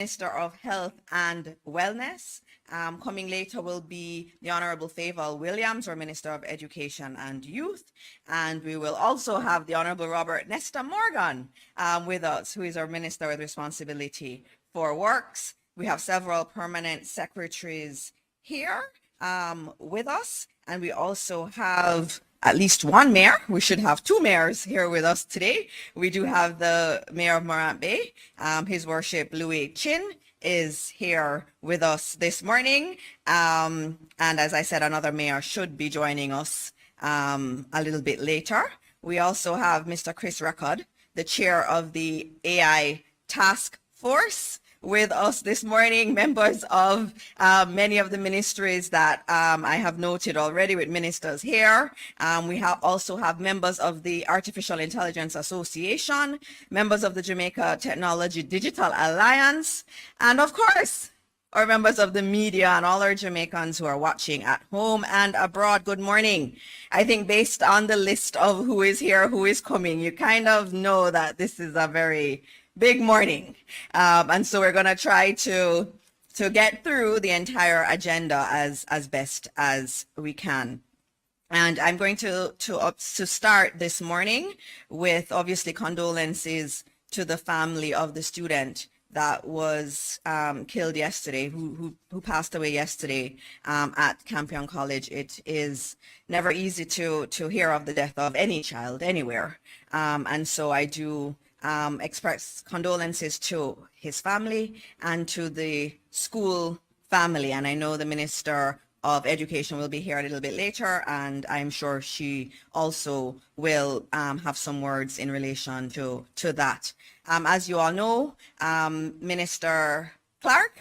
Minister of Health and Wellness. Coming later will be the Honorable Favour Williams, our Minister of Education and Youth. And we will also have the Honorable Robert Nesta Morgan with us, who is our Minister with responsibility for Works. We have several permanent secretaries here with us, and we also have at least one mayor. We should have two mayors here with us today. We do have the Mayor of Morant Bay, His Worship Louis Chin is here with us this morning. And as I said, another mayor should be joining us a little bit later. We also have Mr. Chris Record, the chair of the AI Task Force, with us this morning, members of many of the ministries that I have noted already with ministers here. We also have members of the Artificial Intelligence Association, members of the Jamaica Technology Digital Alliance, and of course, our members of the media and all our Jamaicans who are watching at home and abroad. Good morning. I think based on the list of who is here, who is coming, you kind of know that this is a very big morning. And so we're going to try to get through the entire agenda as best as we can. And I'm going to start this morning with obviously condolences to the family of the student that was killed yesterday, who passed away yesterday at Campion College. It is never easy to hear of the death of any child anywhere. And so I do express condolences to his family and to the school family. And I know the Minister of Education will be here a little bit later, and I'm sure she also will have some words in relation to that. As you all know, Minister Clark,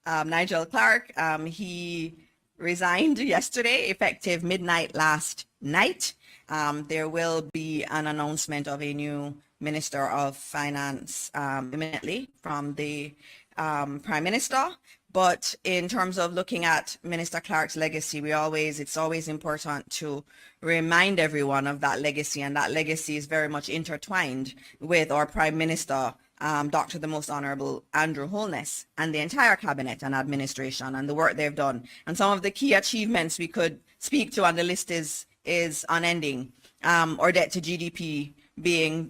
Nigel Clark, he resigned yesterday, effective midnight last night. There will be an announcement of a new Minister of Finance imminently from the Prime Minister. But in terms of looking at Minister Clark's legacy, it's always important to remind everyone of that legacy, and that legacy is very much intertwined with our Prime Minister, Dr. the Most Honorable Andrew Holness, and the entire cabinet and administration and the work they've done. And some of the key achievements we could speak to, and the list is unending. Our debt to GDP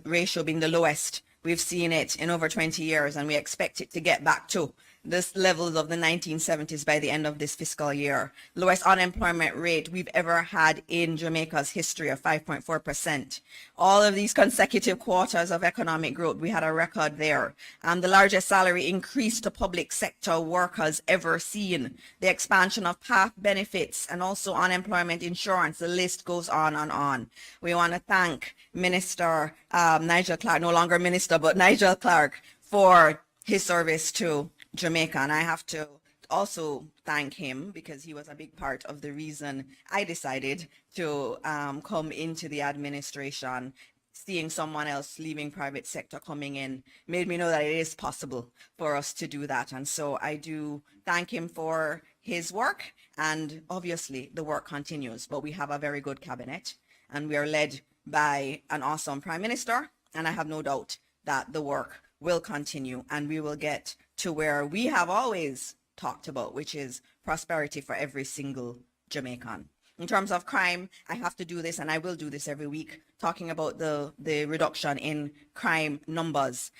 ratio being the lowest we've seen it in over 20 years, and we expect it to get back to this levels of the 1970s by the end of this fiscal year. Lowest unemployment rate we've ever had in Jamaica's history of 5.4%. All of these consecutive quarters of economic growth, we had a record there. The largest salary increase to public sector workers ever seen. The expansion of PATH benefits and also unemployment insurance. The list goes on and on. We want to thank Minister Nigel Clark, no longer minister, but Nigel Clark, for his service to Jamaica. And I have to also thank him because he was a big part of the reason I decided to come into the administration. Seeing someone else leaving private sector coming in made me know that it is possible for us to do that. And so I do thank him for his work, and obviously the work continues, but we have a very good cabinet and we are led by an awesome Prime Minister, and I have no doubt that the work will continue and we will get to where we have always talked about, which is prosperity for every single Jamaican. In terms of crime, I have to do this, and I will do this every week, talking about the reduction in crime numbers.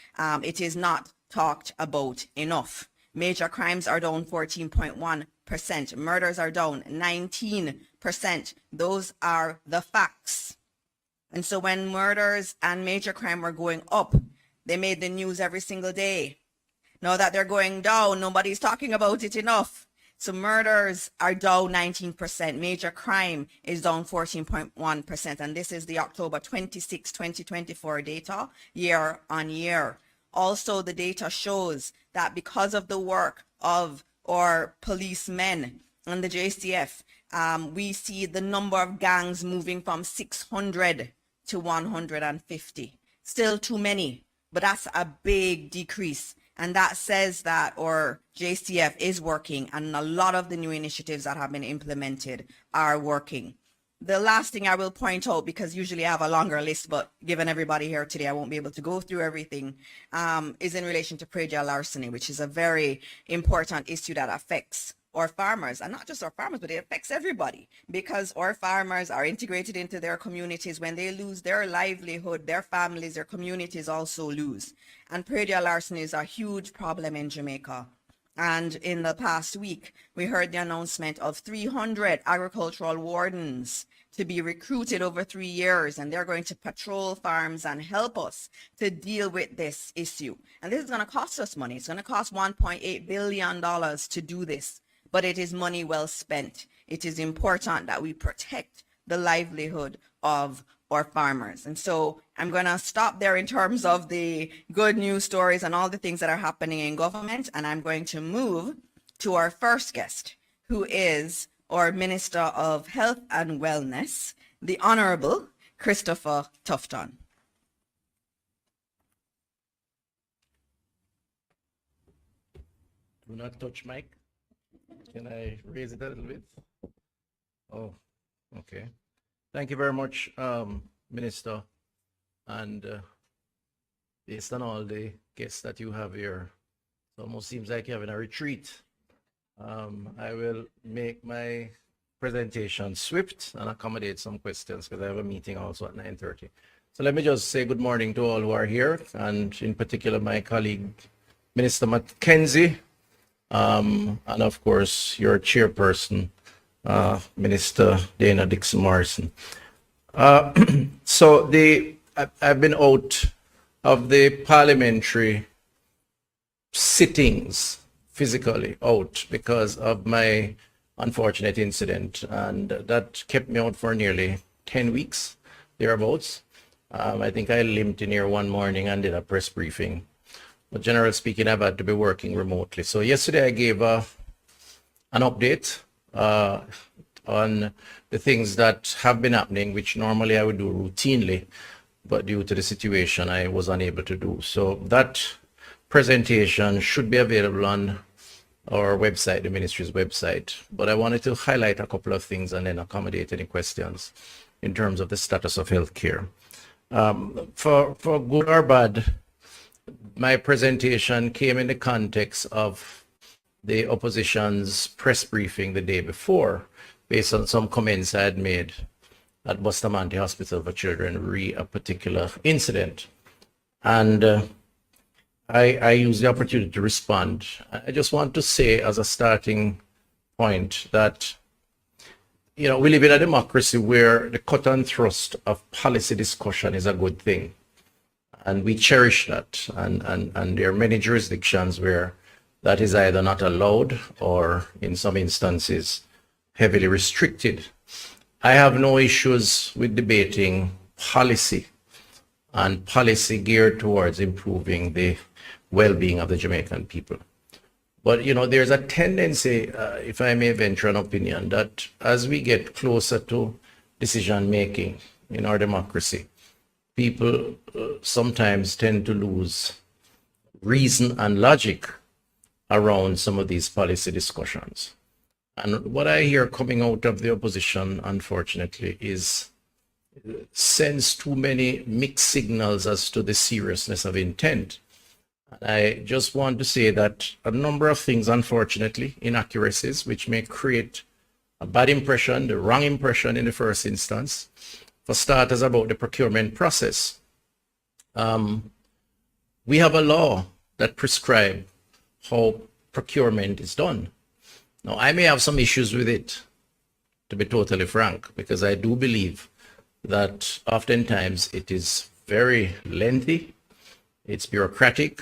It is not talked about enough. Major crimes are down 14.1%. Murders are down 19%. Those are the facts. And so when murders and major crime were going up, they made the news every single day. Now that they're going down, nobody's talking about it enough. So murders are down 19%. Major crime is down 14.1%. And this is the October 26, 2024 data year on year. Also, the data shows that because of the work of our policemen and the JCF, we see the number of gangs moving from 600 to 150. Still too many, but that's a big decrease. And that says that our JCF is working, and a lot of the new initiatives that have been implemented are working. the last thing I will point out, because usually I have a longer list, but given everybody here today, I won't be able to go through everything, is in relation to predial larceny, which is a very important issue that affects our farmers, and not just our farmers, but it affects everybody, because our farmers are integrated into their communities. When they lose their livelihood, their families, their communities also lose. And predial larceny is a huge problem in Jamaica. And in the past week, we heard the announcement of 300 agricultural wardens to be recruited over 3 years, and they're going to patrol farms and help us to deal with this issue. And this is going to cost us money. It's going to cost $1.8 billion to do this, but it is money well spent. It is important that we protect the livelihood of our farmers. And so I'm going to stop there in terms of the good news stories and all the things that are happening in government. And I'm going to move to our first guest, who is our Minister of Health and Wellness, the Honorable Christopher Tufton. Do not touch mic. Can I raise it a little bit? Oh, okay. Thank you very much, Minister. And based on all the guests that you have here, it almost seems like you're having a retreat. I will make my presentation swift and accommodate some questions because I have a meeting also at 9:30. So let me just say good morning to all who are here, and in particular my colleague, Minister Mackenzie, and of course your chairperson, Minister Dana Dixon-Morrison. So I've been out of the parliamentary sittings physically out because of my unfortunate incident, and that kept me out for nearly 10 weeks, thereabouts. I think I limped in here one morning and did a press briefing. But generally speaking, I've had to be working remotely. So yesterday I gave an update on the things that have been happening, which normally I would do routinely, but due to the situation, I was unable to do. So that presentation should be available on our website, the ministry's website. But I wanted to highlight a couple of things and then accommodate any questions in terms of the status of healthcare. For good or bad, my presentation came in the context of the opposition's press briefing the day before, based on some comments I had made at Bustamante Hospital for Children re a particular incident. And I used the opportunity to respond. I just want to say as a starting point that, you know, we live in a democracy where the cut and thrust of policy discussion is a good thing. And we cherish that. And there are many jurisdictions where that is either not allowed or in some instances heavily restricted. I have no issues with debating policy and policy geared towards improving the well-being of the Jamaican people. But, you know, there's a tendency, if I may venture an opinion, that as we get closer to decision-making in our democracy, people sometimes tend to lose reason and logic around some of these policy discussions. And what I hear coming out of the opposition, unfortunately, sends too many mixed signals as to the seriousness of intent. And I just want to say that a number of things, unfortunately, inaccuracies, which may create a bad impression, the wrong impression in the first instance. For starters, about the procurement process. We have a law that prescribes how procurement is done. Now, I may have some issues with it, to be totally frank, because I do believe that oftentimes it is very lengthy, it's bureaucratic,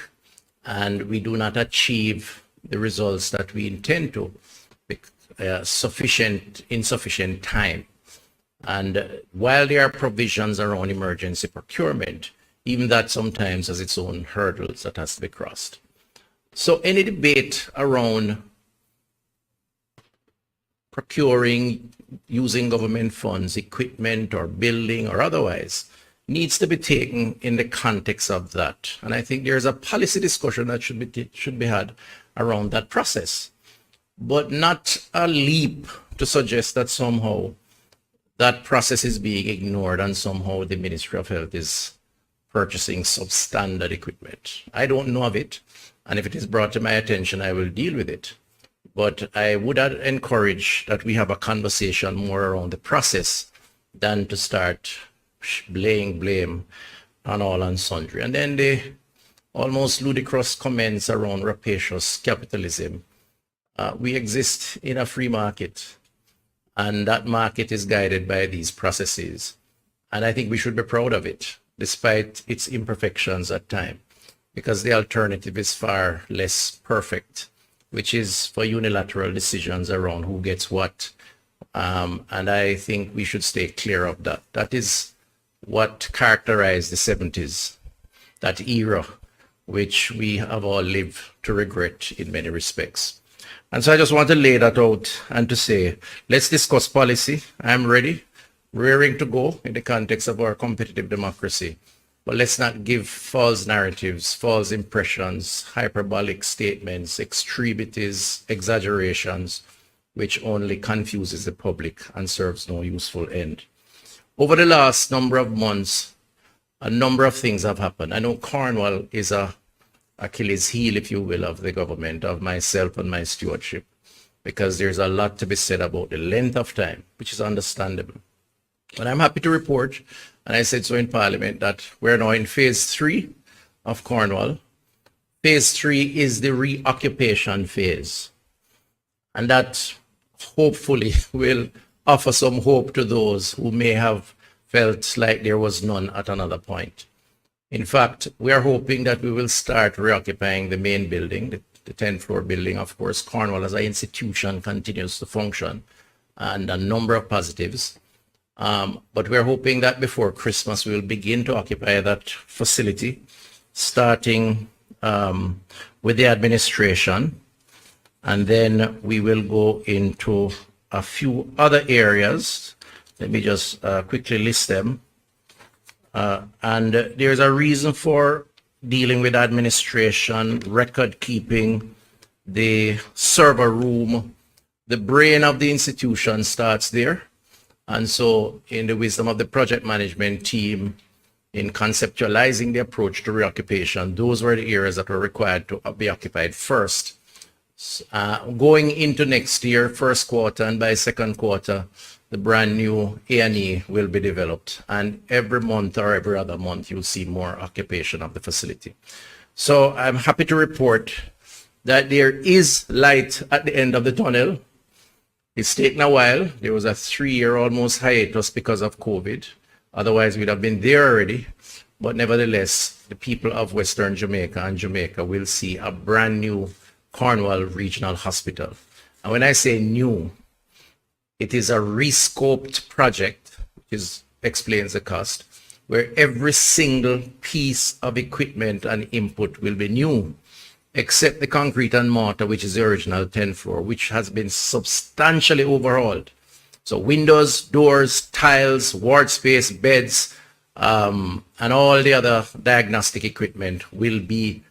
and we do not achieve the results that we intend to insufficient time. And while there are provisions around emergency procurement, even that sometimes has its own hurdles that has to be crossed. So any debate around procuring, using government funds, equipment or building or otherwise, needs to be taken in the context of that. And I think there's a policy discussion that should be had around that process, but not a leap to suggest that somehow that process is being ignored and somehow the Ministry of Health is purchasing substandard equipment. I don't know of it, and if it is brought to my attention, I will deal with it. But I would encourage that we have a conversation more around the process than to start laying blame on all and sundry. And then the almost ludicrous comments around rapacious capitalism. We exist in a free market, and that market is guided by these processes. And I think we should be proud of it, despite its imperfections at times, because the alternative is far less perfect, which is for unilateral decisions around who gets what. And I think we should stay clear of that. That is what characterized the 70s, that era, which we have all lived to regret in many respects. And so I just want to lay that out and to say, let's discuss policy. I'm ready, raring to go in the context of our competitive democracy. But let's not give false narratives, false impressions, hyperbolic statements, extremities, exaggerations, which only confuses the public and serves no useful end. Over the last number of months, a number of things have happened. I know Cornwall is a Achilles heel, if you will, of the government, of myself and my stewardship, because there's a lot to be said about the length of time, which is understandable. But I'm happy to report, and I said so in Parliament, that we're now in phase 3 of Cornwall. Phase 3 is the reoccupation phase, and that hopefully will offer some hope to those who may have felt like there was none at another point. In fact, we are hoping that we will start reoccupying the main building, the 10th floor building. Of course, Cornwall as an institution continues to function, and a number of positives. But we're hoping that before Christmas, we will begin to occupy that facility, starting with the administration. And then we will go into a few other areas. Let me just quickly list them. And there's a reason for dealing with administration, record keeping, the server room. The brain of the institution starts there. And so in the wisdom of the project management team, in conceptualizing the approach to reoccupation, those were the areas that were required to be occupied first. Going into next year, first quarter, and by second quarter, the brand new A&E will be developed. And every month or every other month, you'll see more occupation of the facility. So I'm happy to report that there is light at the end of the tunnel. It's taken a while. There was a 3-year almost hiatus because of COVID. Otherwise, we'd have been there already. But nevertheless, the people of Western Jamaica and Jamaica will see a brand new Cornwall Regional Hospital. And when I say new, it is a rescoped project, which explains the cost, where every single piece of equipment and input will be new, except the concrete and mortar, which is the original 10th floor, which has been substantially overhauled. So windows, doors, tiles, ward space, beds, and all the other diagnostic equipment will be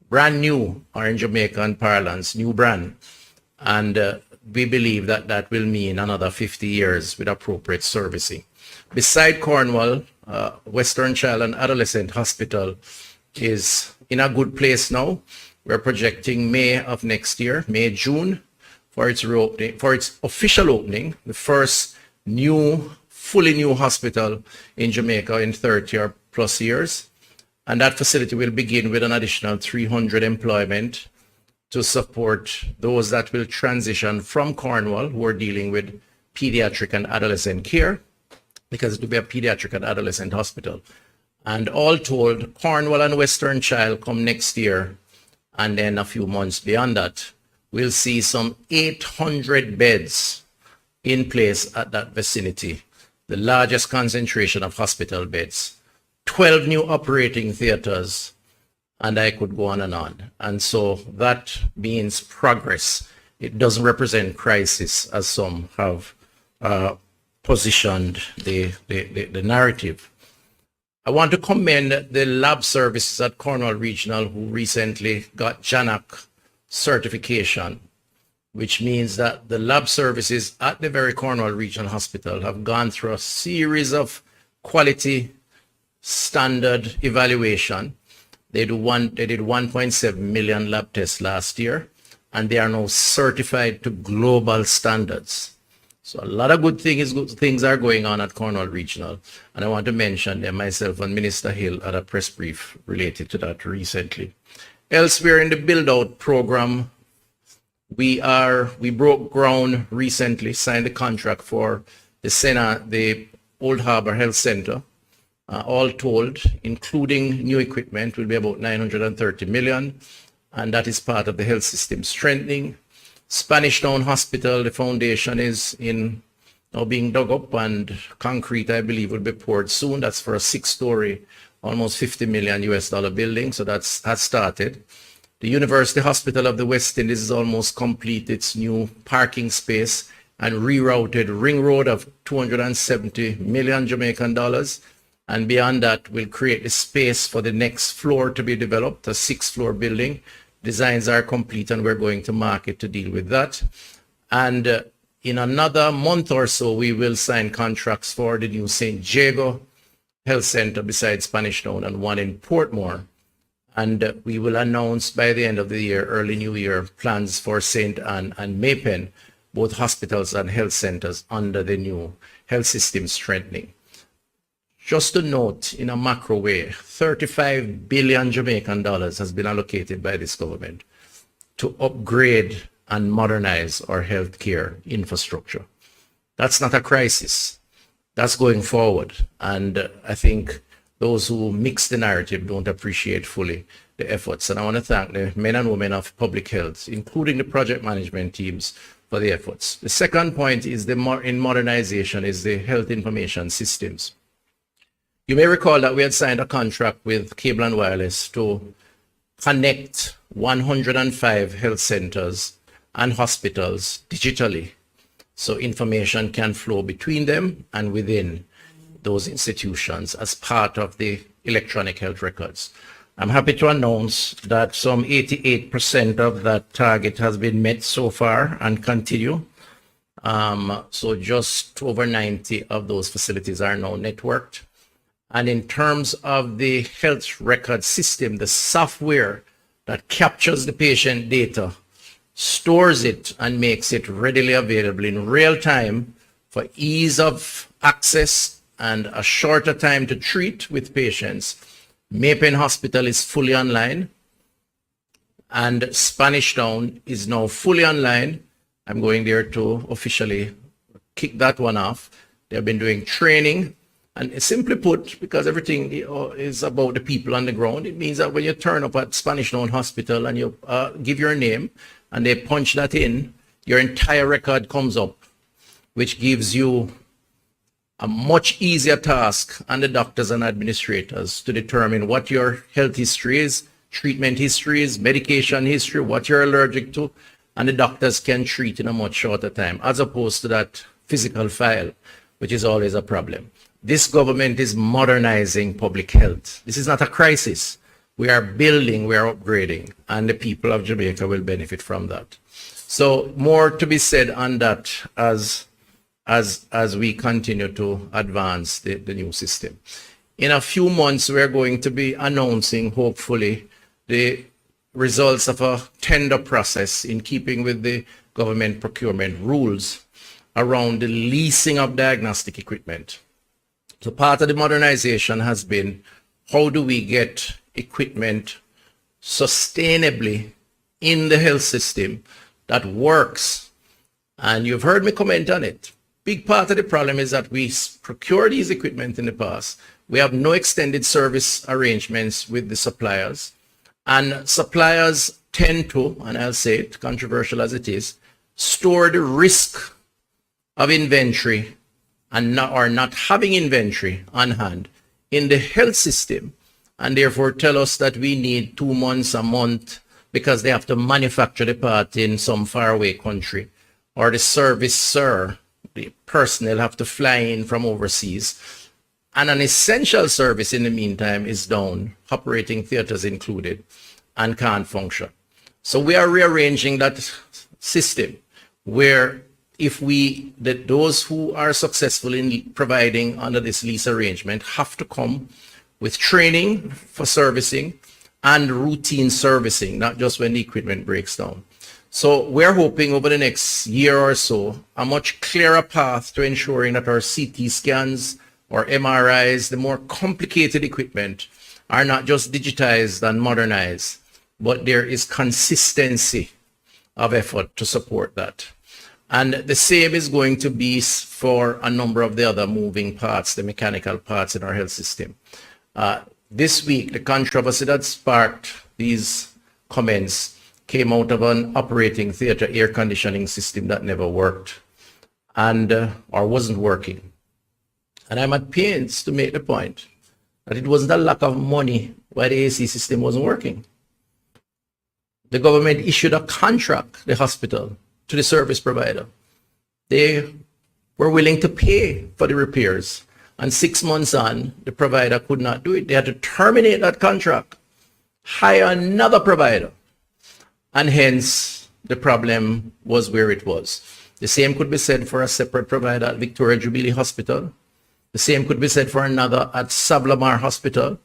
brand new, or in Jamaican parlance, new brand. And we believe that that will mean another 50 years with appropriate servicing. Beside Cornwall, Western Child and Adolescent Hospital is in a good place now. We're projecting May of next year, May, June, for its reopening, for its official opening, the first new, fully new hospital in Jamaica in 30 or plus years. And that facility will begin with an additional 300 employment to support those that will transition from Cornwall who are dealing with pediatric and adolescent care, because it will be a pediatric and adolescent hospital. And all told, Cornwall and Western Child come next year, and then a few months beyond that, we'll see some 800 beds in place at that vicinity, the largest concentration of hospital beds, 12 new operating theaters, and I could go on and on. And so that means progress. It doesn't represent crisis, as some have positioned the narrative. I want to commend the lab services at Cornwall Regional, who recently got JANAC certification. which means that the lab services at the very Cornwall Regional Hospital have gone through a series of quality standard evaluation. They did 1.7 million lab tests last year, and they are now certified to global standards. So a lot of good things are going on at Cornwall Regional, and I want to mention them. Myself and Minister Hill had a press brief related to that recently. Elsewhere in the build-out program, we broke ground recently, signed the contract for the Old Harbor Health Center. All told, including new equipment, will be about 930 million, and that is part of the health system strengthening. Spanish Town Hospital, the foundation is now being dug up, and concrete, I believe, will be poured soon. That's for a 6-story, almost $50 million building, so has started. The University Hospital of the West Indies is almost complete its new parking space and rerouted ring road of 270 million Jamaican dollars. And beyond that, we'll create the space for the next floor to be developed, a 6-floor building. Designs are complete, and we're going to market to deal with that. And in another month or so, we will sign contracts for the new St. Jago Health Center beside Spanish Town and one in Portmore. And we will announce by the end of the year, early new year, plans for St. Anne and Maypen, both hospitals and health centers under the new health system strengthening. Just to note, in a macro way, 35 billion Jamaican dollars has been allocated by this government to upgrade and modernize our healthcare infrastructure. That's not a crisis. That's going forward. And I think those who mix the narrative don't appreciate fully the efforts. And I want to thank the men and women of public health, including the project management teams, for the efforts. The second point is in modernization is the health information systems. You may recall that we had signed a contract with Cable and Wireless to connect 105 health centers and hospitals digitally, so information can flow between them and within those institutions as part of the electronic health records. I'm happy to announce that some 88% of that target has been met so far and continue. So just over 90 of those facilities are now networked. And in terms of the health record system, the software that captures the patient data, stores it, and makes it readily available in real time for ease of access and a shorter time to treat with patients. Maypen Hospital is fully online, and Spanish Town is now fully online. I'm going there to officially kick that one off. They've been doing training. And simply put, because everything is about the people on the ground, it means that when you turn up at Spanish Town Hospital and you give your name and they punch that in, your entire record comes up, which gives you a much easier task on the doctors and administrators to determine what your health history is, treatment history is, medication history, what you're allergic to, and the doctors can treat in a much shorter time, as opposed to that physical file, which is always a problem. This government is modernizing public health. This is not a crisis. We are building, we are upgrading, and the people of Jamaica will benefit from that. So more to be said on that as we continue to advance the new system. In a few months, we're going to be announcing, hopefully, the results of a tender process in keeping with the government procurement rules around the leasing of diagnostic equipment. So part of the modernization has been, how do we get equipment sustainably in the health system that works? And you've heard me comment on it. Big part of the problem is that we procure these equipment in the past. We have no extended service arrangements with the suppliers. And suppliers tend to, and I'll say it, controversial as it is, store the risk of inventory and not having inventory on hand in the health system, and therefore tell us that we need 2 months, a month, because they have to manufacture the part in some faraway country, or the servicer, the personnel have to fly in from overseas, and an essential service in the meantime is down, operating theaters included, and can't function. So we are rearranging that system where if those who are successful in providing under this lease arrangement have to come with training for servicing and routine servicing, not just when the equipment breaks down. So we're hoping over the next year or so, a much clearer path to ensuring that our CT scans or MRIs, the more complicated equipment, are not just digitized and modernized, but there is consistency of effort to support that. And the same is going to be for a number of the other moving parts, the mechanical parts in our health system. This week, the controversy that sparked these comments came out of an operating theater air conditioning system that never worked and or wasn't working. And I'm at pains to make the point that it wasn't a lack of money why the AC system wasn't working. The government issued a contract, the hospital, to the service provider. They were willing to pay for the repairs. And 6 months on, the provider could not do it. They had to terminate that contract, hire another provider. And hence, the problem was where it was. The same could be said for a separate provider at Victoria Jubilee Hospital. The same could be said for another at Sablamar Hospital.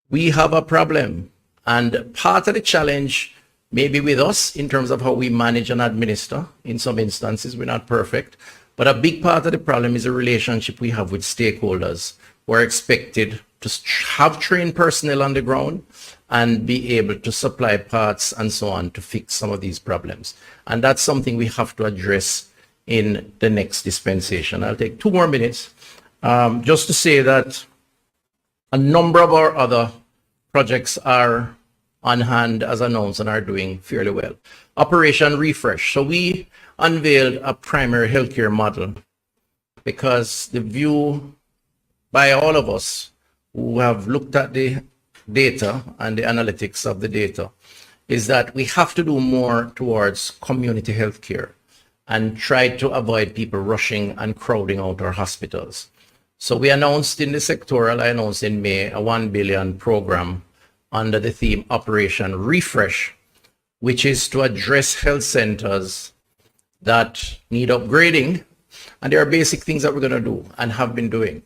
We have a problem. And part of the challenge may be with us in terms of how we manage and administer. In some instances, we're not perfect. But a big part of the problem is the relationship we have with stakeholders who are expected to have trained personnel on the ground and be able to supply parts and so on to fix some of these problems. And that's something we have to address in the next dispensation. I'll take 2 more minutes just to say that a number of our other projects are on hand as announced and are doing fairly well. Operation Refresh. So we unveiled a primary healthcare model because the view by all of us who have looked at the data and the analytics of the data is that we have to do more towards community healthcare and try to avoid people rushing and crowding out our hospitals. So we announced in the sectoral, I announced in May, a 1 billion program under the theme Operation Refresh, which is to address health centers that need upgrading. And there are basic things that we're going to do and have been doing.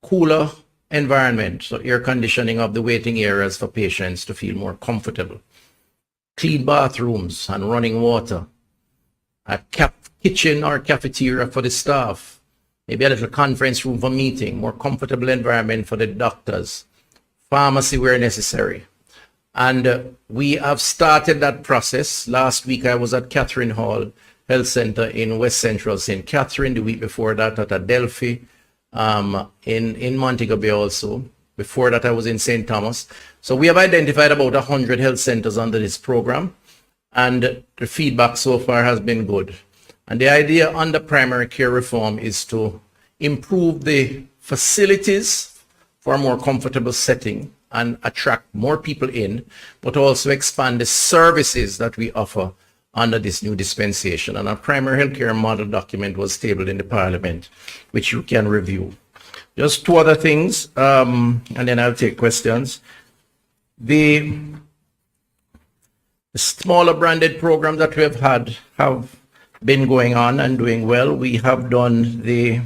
Cooler environment, so air conditioning of the waiting areas for patients to feel more comfortable. Clean bathrooms and running water. A kitchen or cafeteria for the staff. Maybe a little conference room for meeting. More comfortable environment for the doctors. Pharmacy where necessary. And we have started that process. Last week I was at Catherine Hall Health Center in West Central St. Catherine. The week before that at Adelphi in Montego Bay also. Before that I was in St. Thomas. So we have identified about 100 health centers under this program. And the feedback so far has been good. And the idea under primary care reform is to improve the facilities for a more comfortable setting and attract more people in, but also expand the services that we offer under this new dispensation. And a primary healthcare model document was tabled in the Parliament, which you can review. Just 2 other things, and then I'll take questions. The smaller branded programs that we have been going on and doing well. We have done the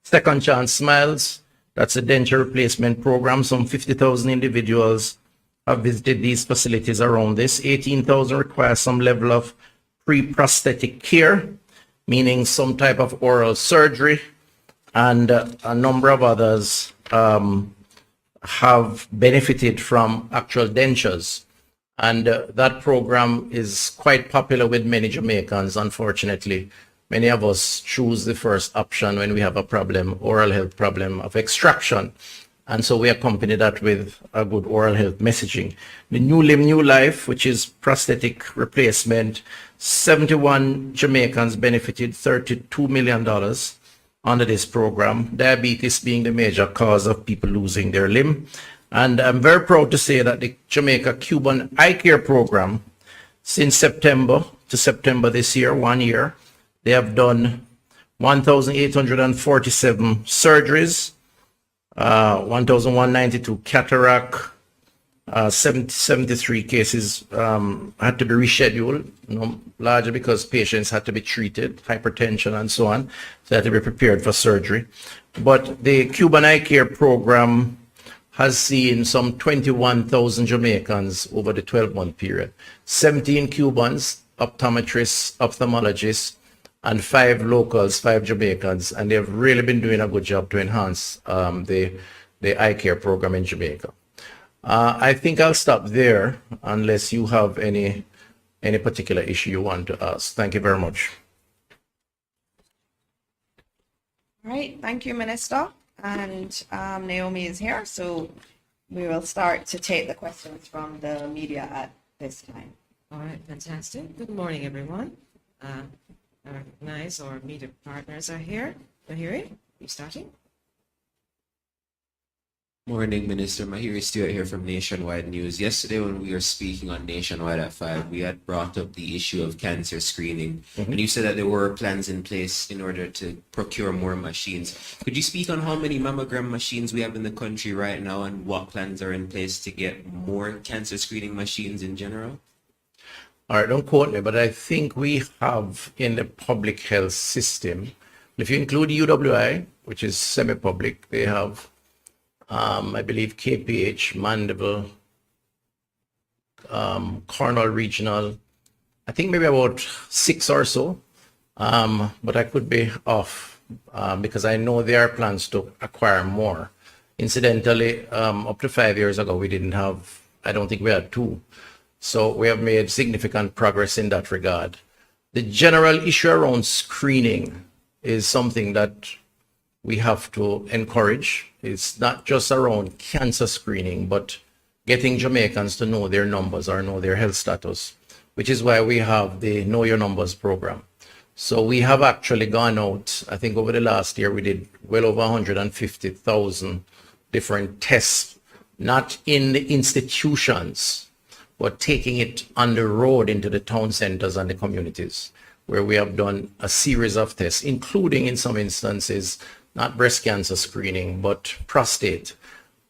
Second Chance Smiles. That's a denture replacement program. Some 50,000 individuals have visited these facilities around this. 18,000 require some level of pre-prosthetic care, meaning some type of oral surgery, and a number of others have benefited from actual dentures. And that program is quite popular with many Jamaicans, unfortunately. Many of us choose the first option when we have a problem, oral health problem of extraction. And so we accompany that with a good oral health messaging. The New Limb, New Life, which is prosthetic replacement, 71 Jamaicans benefited $32 million under this program, diabetes being the major cause of people losing their limb. And I'm very proud to say that the Jamaica Cuban Eye Care program, since September to September this year, 1 year, they have done 1,847 surgeries, 1,192 cataract, 73 cases had to be rescheduled, largely because patients had to be treated, hypertension and so on, so they had to be prepared for surgery. But the Cuban Eye Care program has seen some 21,000 Jamaicans over the 12-month period. 17 Cubans, optometrists, ophthalmologists, and 5 locals, 5 Jamaicans, and they've really been doing a good job to enhance the eye care program in Jamaica. I think I'll stop there unless you have any particular issue you want to ask. Thank you very much. All right, thank you, Minister. And Naomi is here, so we will start to take the questions from the media at this time. All right, fantastic. Good morning, everyone. I recognize our media partners are here. Mahiri, you starting? Morning, Minister. Mahiri Stewart here from Nationwide News. Yesterday, when we were speaking on Nationwide at 5, we had brought up the issue of cancer screening. And you said that there were plans in place in order to procure more machines. Could you speak on how many mammogram machines we have in the country right now and what plans are in place to get more cancer screening machines in general? All right, don't quote me, but I think we have in the public health system, if you include UWI, which is semi-public, they have I believe KPH, Mandeville, Cornwall Regional, I think maybe about 6 or so, but I could be off because I know there are plans to acquire more. Incidentally, up to 5 years ago, we didn't have, I don't think we had 2. So we have made significant progress in that regard. The general issue around screening is something that we have to encourage. It's not just around cancer screening, but getting Jamaicans to know their numbers or know their health status, which is why we have the Know Your Numbers program. So we have actually gone out, I think over the last year, we did well over 150,000 different tests, not in the institutions, but taking it on the road into the town centers and the communities, where we have done a series of tests, including in some instances, not breast cancer screening, but prostate.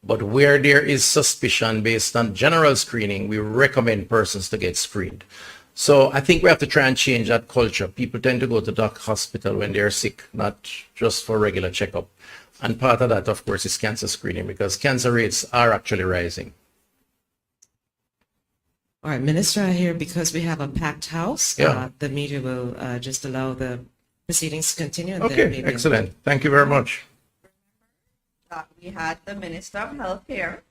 But where there is suspicion based on general screening, we recommend persons to get screened. So I think we have to try and change that culture. People tend to go to the hospital when they're sick, not just for regular checkup. And part of that, of course, is cancer screening, because cancer rates are actually rising. All right, Minister, I hear because we have a packed house, Yeah. the media will just allow the proceedings to continue. And then Okay, maybe excellent. Thank you very much. We had the Minister of Health here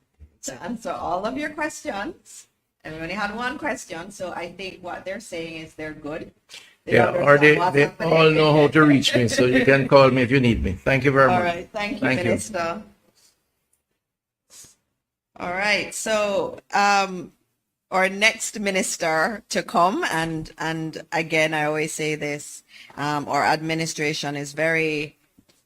to answer all of your questions. And we only had one question, so I think what they're saying is they're good. Yeah, or they all know how to reach me, so you can call me if you need me. Thank you very much. All right, thank you, Thank you. Minister. All right, so our next minister to come, and again, I always say this, our administration is very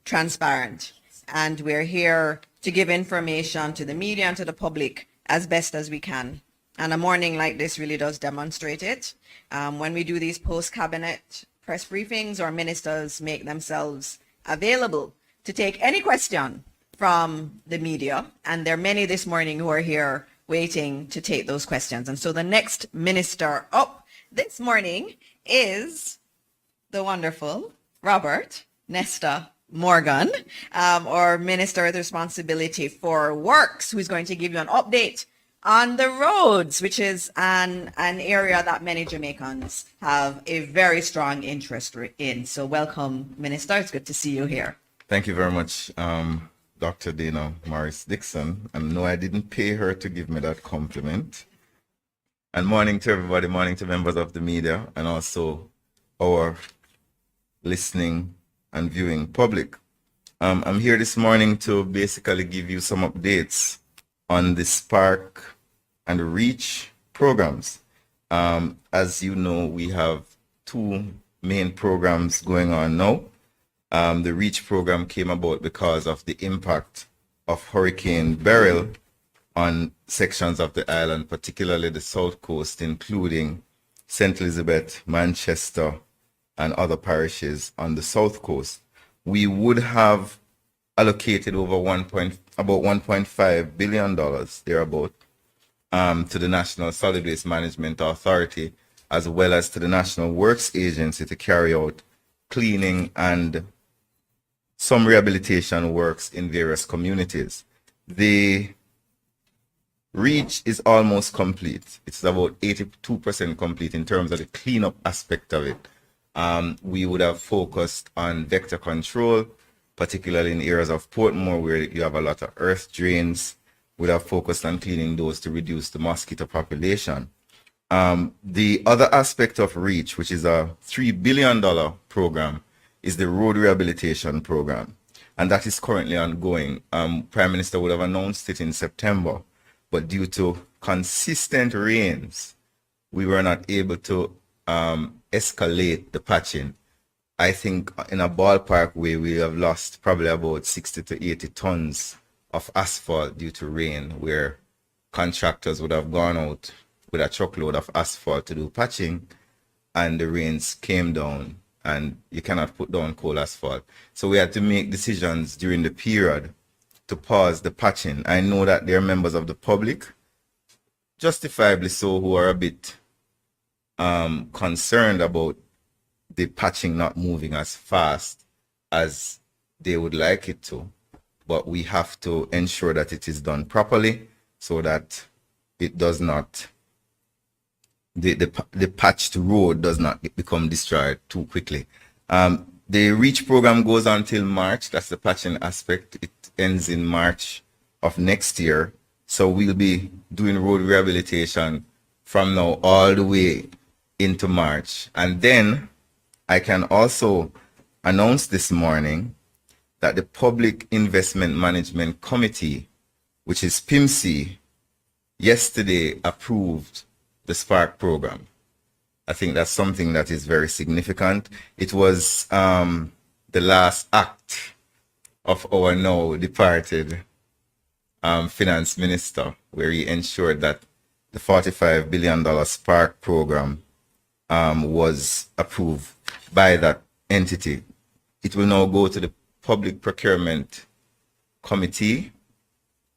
transparent, and we're here to give information to the media and to the public as best as we can. And a morning like this really does demonstrate it. When we do these post-cabinet press briefings, our ministers make themselves available to take any question from the media. And there are many this morning who are here waiting to take those questions. And so the next minister up this morning is the wonderful Robert Nesta Morgan, our Minister with responsibility for works, who's going to give you an update on the roads, which is an area that many Jamaicans have a very strong interest in. So welcome, Minister. It's good to see you here. Thank you very much, Dr. Dana Morris Dixon. And no, I didn't pay her to give me that compliment. And morning to everybody, morning to members of the media, and also our listening and viewing public. I'm here this morning to basically give you some updates on the Spark and Reach programs. As you know, we have 2 main programs going on now. The Reach program came about because of the impact of Hurricane Beryl on sections of the island, particularly the south coast, including St. Elizabeth, Manchester, and other parishes on the south coast. We would have allocated over about $1.5 billion thereabout to the National Solid Waste Management Authority, as well as to the National Works Agency to carry out cleaning and some rehabilitation works in various communities. The reach is almost complete. It's about 82% complete in terms of the cleanup aspect of it. We would have focused on vector control, particularly in areas of Portmore where you have a lot of earth drains. We'd have focused on cleaning those to reduce the mosquito population. The other aspect of REACH, which is a $3 billion program, is the road rehabilitation program. And that is currently ongoing. Prime Minister would have announced it in September, but due to consistent rains, we were not able to escalate the patching. I think in a ballpark way, we have lost probably about 60 to 80 tons of asphalt due to rain, where contractors would have gone out with a truckload of asphalt to do patching, and the rains came down and you cannot put down cold asphalt. So we had to make decisions during the period to pause the patching. I know that there are members of the public, justifiably so, who are a bit concerned about the patching not moving as fast as they would like it to. But we have to ensure that it is done properly so that it does not, the patched road does not become destroyed too quickly. The REACH program goes until March. That's the patching aspect. It ends in March of next year. So we'll be doing road rehabilitation from now all the way into March. And then I can also announce this morning that the Public Investment Management Committee, which is PIMC, yesterday approved the Spark program. I think that's something that is very significant. It was the last act of our now departed finance minister, where he ensured that the $45 billion Spark program was approved by that entity. It will now go to the Public Procurement Committee,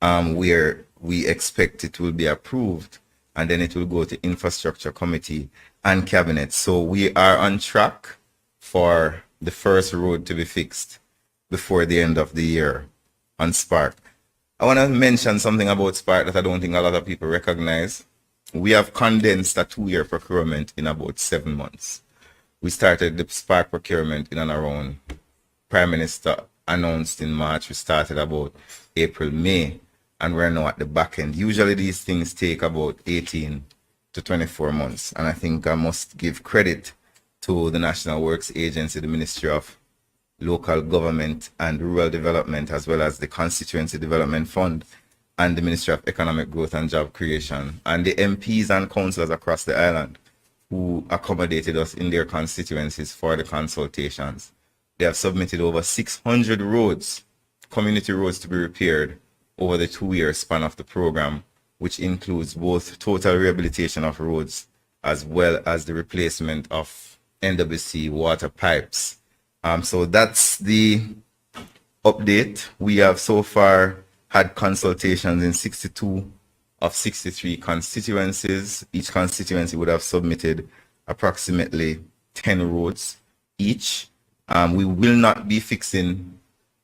where we expect it will be approved, and then it will go to Infrastructure Committee and Cabinet. So we are on track for the first road to be fixed before the end of the year on Spark. I want to mention something about Spark that I don't think a lot of people recognize. We have condensed a 2-year procurement in about 7 months. We started the Spark procurement in and around, Prime Minister announced in March. We started about April, May, and we're now at the back end. Usually these things take about 18 to 24 months. And I think I must give credit to the National Works Agency, the Ministry of Local Government and Rural Development, as well as the Constituency Development Fund and the Ministry of Economic Growth and Job Creation, and the MPs and councillors across the island who accommodated us in their constituencies for the consultations. They have submitted over 600 roads, community roads, to be repaired over the 2-year span of the program, which includes both total rehabilitation of roads as well as the replacement of NWC water pipes. So that's the update. We have so far had consultations in 62 of 63 constituencies. Each constituency would have submitted approximately 10 roads each. We will not be fixing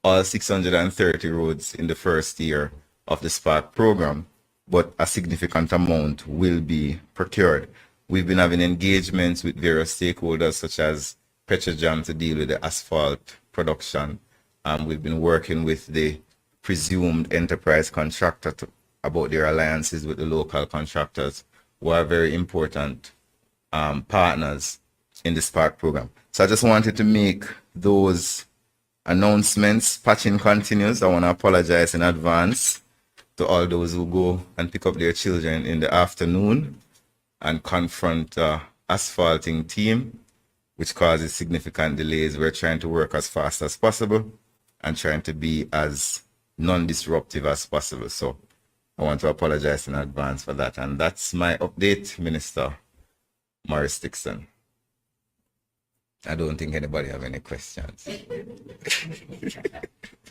all 630 roads in the first year of the Spark program, but a significant amount will be procured. We've been having engagements with various stakeholders such as Petrojam to deal with the asphalt production. We've been working with the presumed enterprise contractor about their alliances with the local contractors, who are very important partners in the Spark program. So I just wanted to make those announcements. Patching continues. I want to apologize in advance to all those who go and pick up their children in the afternoon and confront asphalting team, which causes significant delays. We're trying to work as fast as possible and trying to be as non-disruptive as possible. So I want to apologize in advance for that. And that's my update, Minister Maurice Dixon. I don't think anybody have any questions.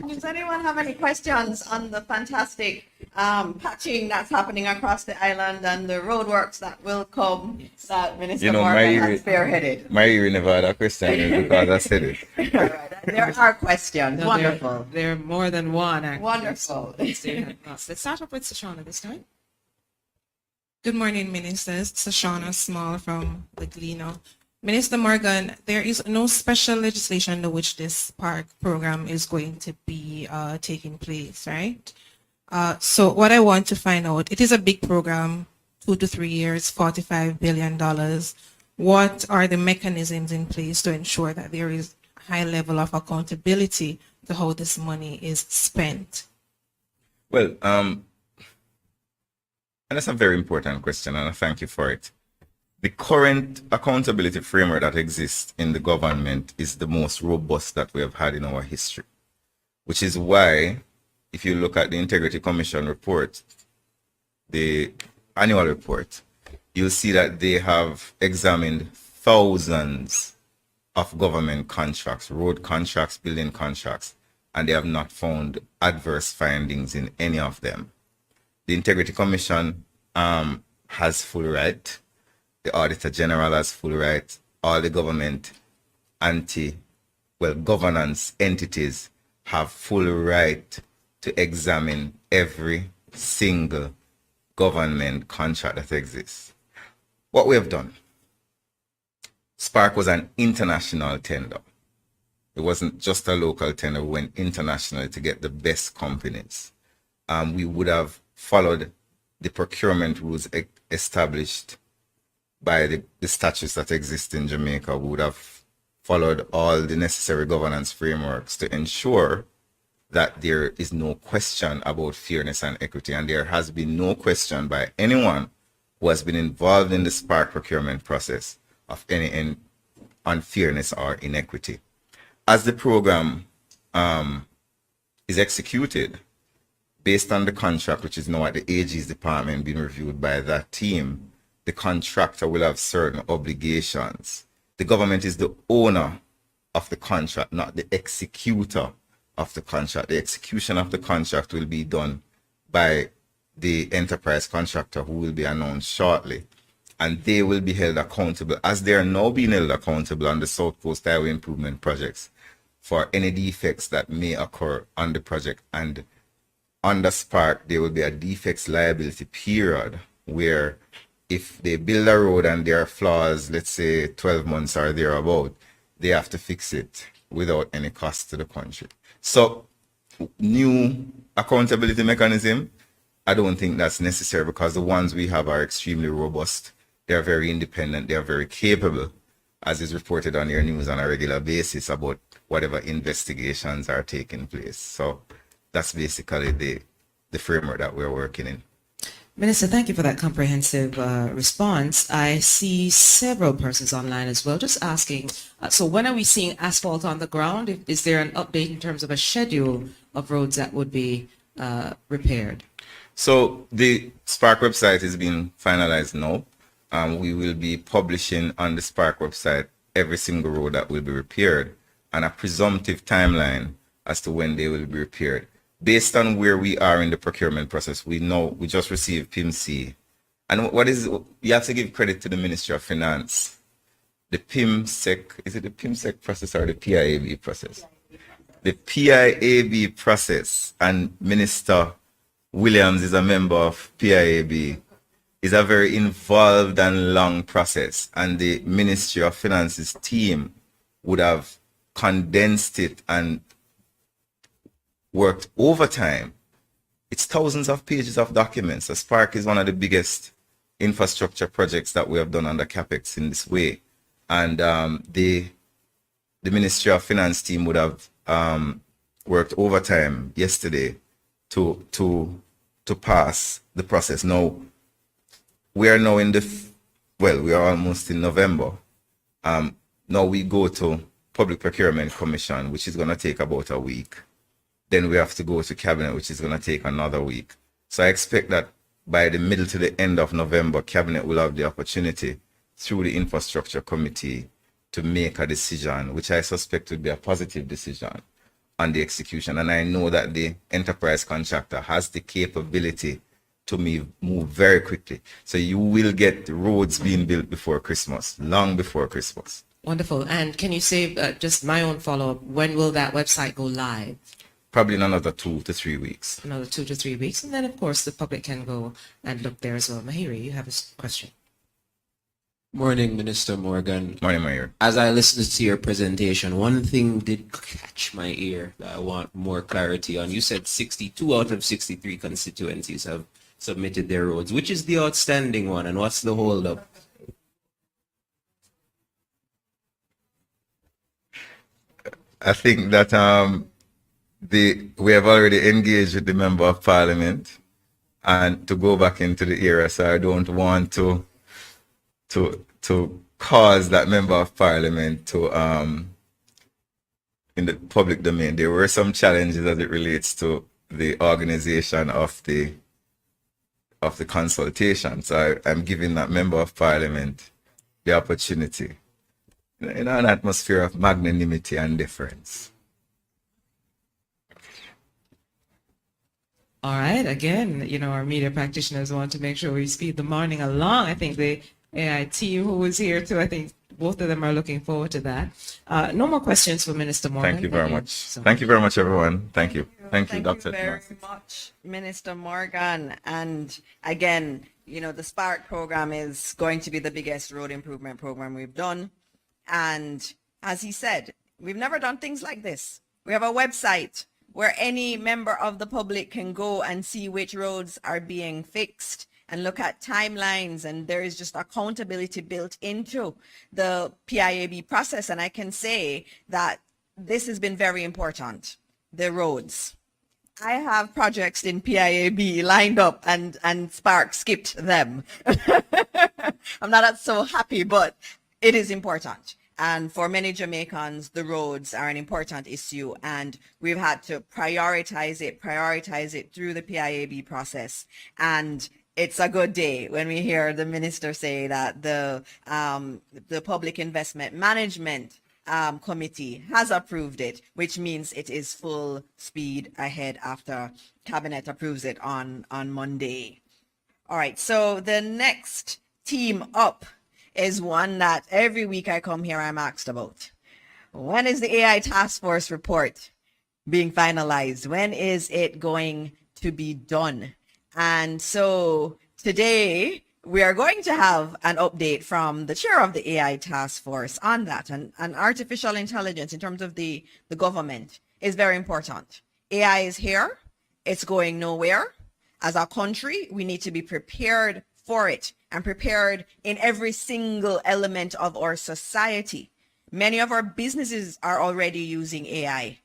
Does anyone have any questions on the fantastic patching that's happening across the island and the roadworks that will come that Minister Morgan has spearheaded? Mary never had a question because I said it. All right, there are questions. No, Wonderful. There are more than one, actually. Wonderful. Let's start off with Shoshana this time. Good morning, Ministers. It's Shoshana Small from the Gleno. Minister Morgan, there is no special legislation under which this Spark program is going to be taking place, right? So what I want to find out, it is a big program, 2 to 3 years, $45 billion. What are the mechanisms in place to ensure that there is a high level of accountability to how this money is spent? Well, and that's a very important question, and I thank you for it. The current accountability framework that exists in the government is the most robust that we have had in our history, which is why, if you look at the Integrity Commission report, the annual report, you'll see that they have examined thousands of government contracts, road contracts, building contracts, and they have not found adverse findings in any of them. The Integrity Commission has full right. The Auditor General has full right. All the government governance entities have full right to examine every single government contract that exists. What we have done, Spark was an international tender. It wasn't just a local tender. We went internationally to get the best companies. We would have followed the procurement rules established by the statutes that exist in Jamaica. We would have followed all the necessary governance frameworks to ensure that there is no question about fairness and equity, and there has been no question by anyone who has been involved in the Spark procurement process of any unfairness or inequity. As the program is executed, based on the contract, which is now at the AG's department being reviewed by that team, the contractor will have certain obligations. The government is the owner of the contract, not the executor of the contract. The execution of the contract will be done by the enterprise contractor, who will be announced shortly. And they will be held accountable, as they are now being held accountable on the South Coast Highway Improvement projects, for any defects that may occur on the project. And under Spark, there will be a defects liability period where if they build a road and there are flaws, let's say 12 months or thereabout, they have to fix it without any cost to the country. So new accountability mechanism, I don't think that's necessary, because the ones we have are extremely robust. They're very independent. They're very capable, as is reported on your news on a regular basis about whatever investigations are taking place. So that's basically the framework that we're working in. Minister, thank you for that comprehensive response. I see several persons online as well just asking, so when are we seeing asphalt on the ground? Is there an update in terms of a schedule of roads that would be repaired? So the Spark website is being finalized now. We will be publishing on the Spark website every single road that will be repaired and a presumptive timeline as to when they will be repaired. Based on where we are in the procurement process, we know we just received PIMC. And you have to give credit to the Ministry of Finance. The PIMSEC, is it the PIMSEC process or the PIAB process? The PIAB process, and Minister Williams is a member of PIAB, is a very involved and long process. And the Ministry of Finance's team would have condensed it and worked overtime. It's thousands of pages of documents. The Spark is one of the biggest infrastructure projects that we have done under CAPEX in this way. And the Ministry of Finance team would have worked overtime yesterday to pass the process. Now, we are now we are almost in November. Now we go to Public Procurement Commission, which is going to take about a week. Then we have to go to Cabinet, which is going to take another week. So I expect that by the middle to the end of November, Cabinet will have the opportunity, through the Infrastructure Committee, to make a decision, which I suspect would be a positive decision on the execution. And I know that the enterprise contractor has the capability to move very quickly. So you will get roads being built before Christmas, long before Christmas. Wonderful. And can you say, just my own follow-up, when will that website go live? Probably in another 2 to 3 weeks. Another 2 to 3 weeks. And then, of course, the public can go and look there as well. Mahiri, you have a question. Morning, Minister Morgan. Morning, Mayor. As I listened to your presentation, one thing did catch my ear that I want more clarity on. You said 62 out of 63 constituencies have submitted their roads. Which is the outstanding one, and what's the holdup? I think that we have already engaged with the Member of Parliament and to go back into the era, so I don't want to cause that Member of Parliament to in the public domain. There were some challenges as it relates to the organization of the consultation. So I'm giving that Member of Parliament the opportunity in an atmosphere of magnanimity and deference. All right. Again, our media practitioners want to make sure we speed the morning along. I think the AI team who is here too, I think both of them are looking forward to that. No more questions for Minister Morgan. Thank you very much. So Thank you very much, everyone. Thank you. Thank you, Thank Dr. you very Marcy. much, Minister Morgan. And again, the Spark program is going to be the biggest road improvement program we've done. And as he said, we've never done things like this. We have a website where any member of the public can go and see which roads are being fixed and look at timelines, and there is just accountability built into the PIAB process. And I can say that this has been very important, the roads. I have projects in PIAB lined up and Spark skipped them. I'm not so happy, but it is important. And for many Jamaicans, the roads are an important issue, and we've had to prioritize it through the PIAB process. And it's a good day when we hear the minister say that the Public Investment Management Committee has approved it, which means it is full speed ahead after Cabinet approves it on Monday. All right, so the next team up is one that every week I come here I'm asked about. When is the AI task force report being finalized? When is it going to be done? And so today we are going to have an update from the chair of the AI task force on that. And artificial intelligence in terms of the government is very important. AI is here. It's going nowhere. As a country, we need to be prepared for it and prepared in every single element of our society. Many of our businesses are already using AI.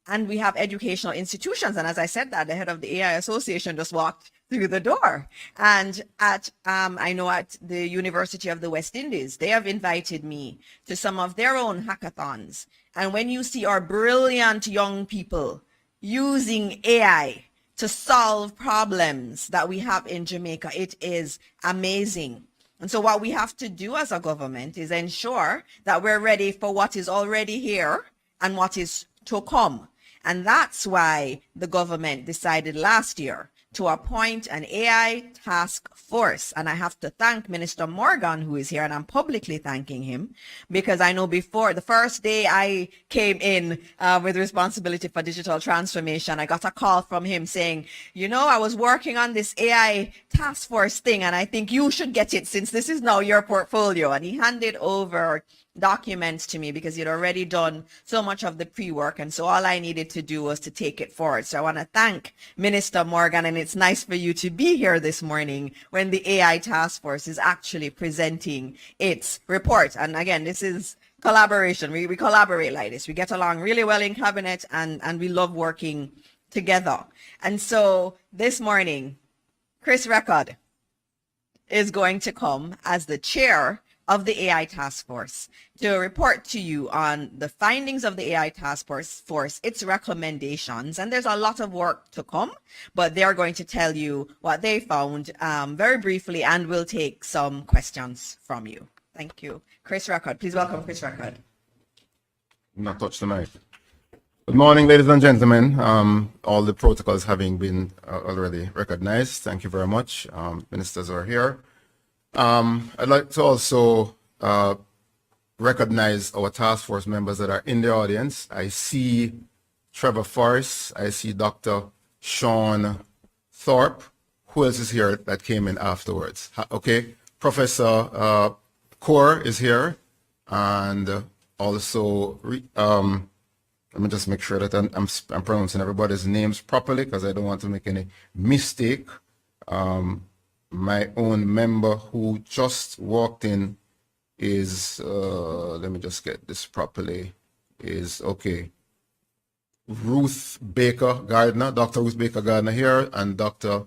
And we have educational institutions. And as I said that, the head of the AI Association just walked through the door. And I know at the University of the West Indies, they have invited me to some of their own hackathons. And when you see our brilliant young people using AI to solve problems that we have in Jamaica, it is amazing. And so what we have to do as a government is ensure that we're ready for what is already here and what is to come. And that's why the government decided last year to appoint an AI task force. And I have to thank Minister Morgan, who is here, and I'm publicly thanking him, because I know before the first day I came in with responsibility for digital transformation, I got a call from him saying, I was working on this AI task force thing, and I think you should get it since this is now your portfolio. And he handed over documents to me because he'd already done so much of the pre-work, and so all I needed to do was to take it forward. So I want to thank Minister Morgan, and it's nice for you to be here this morning when the AI task force is actually presenting its report. And again, this is collaboration. We collaborate like this. We get along really well in cabinet, and we love working together. And so this morning, Chris Record is going to come as the chair of the AI task force to report to you on the findings of the AI task force, its recommendations. And there's a lot of work to come, but they're going to tell you what they found very briefly, and we'll take some questions from you. Thank you. Chris Record, please welcome Chris Record. Not touch the mic. Good morning, ladies and gentlemen. All the protocols having been already recognized. Thank you very much. Ministers are here. I'd like to also recognize our task force members that are in the audience. I see Trevor Forrest. I see Dr. Sean Thorpe. Who else is here that came in afterwards? Okay. Professor Kaur is here. And also, let me just make sure that I'm pronouncing everybody's names properly because I don't want to make any mistake. My own member who just walked in is, let me just get this properly, is, okay, Ruth Baker Gardner, Dr. Ruth Baker Gardner here, and Dr.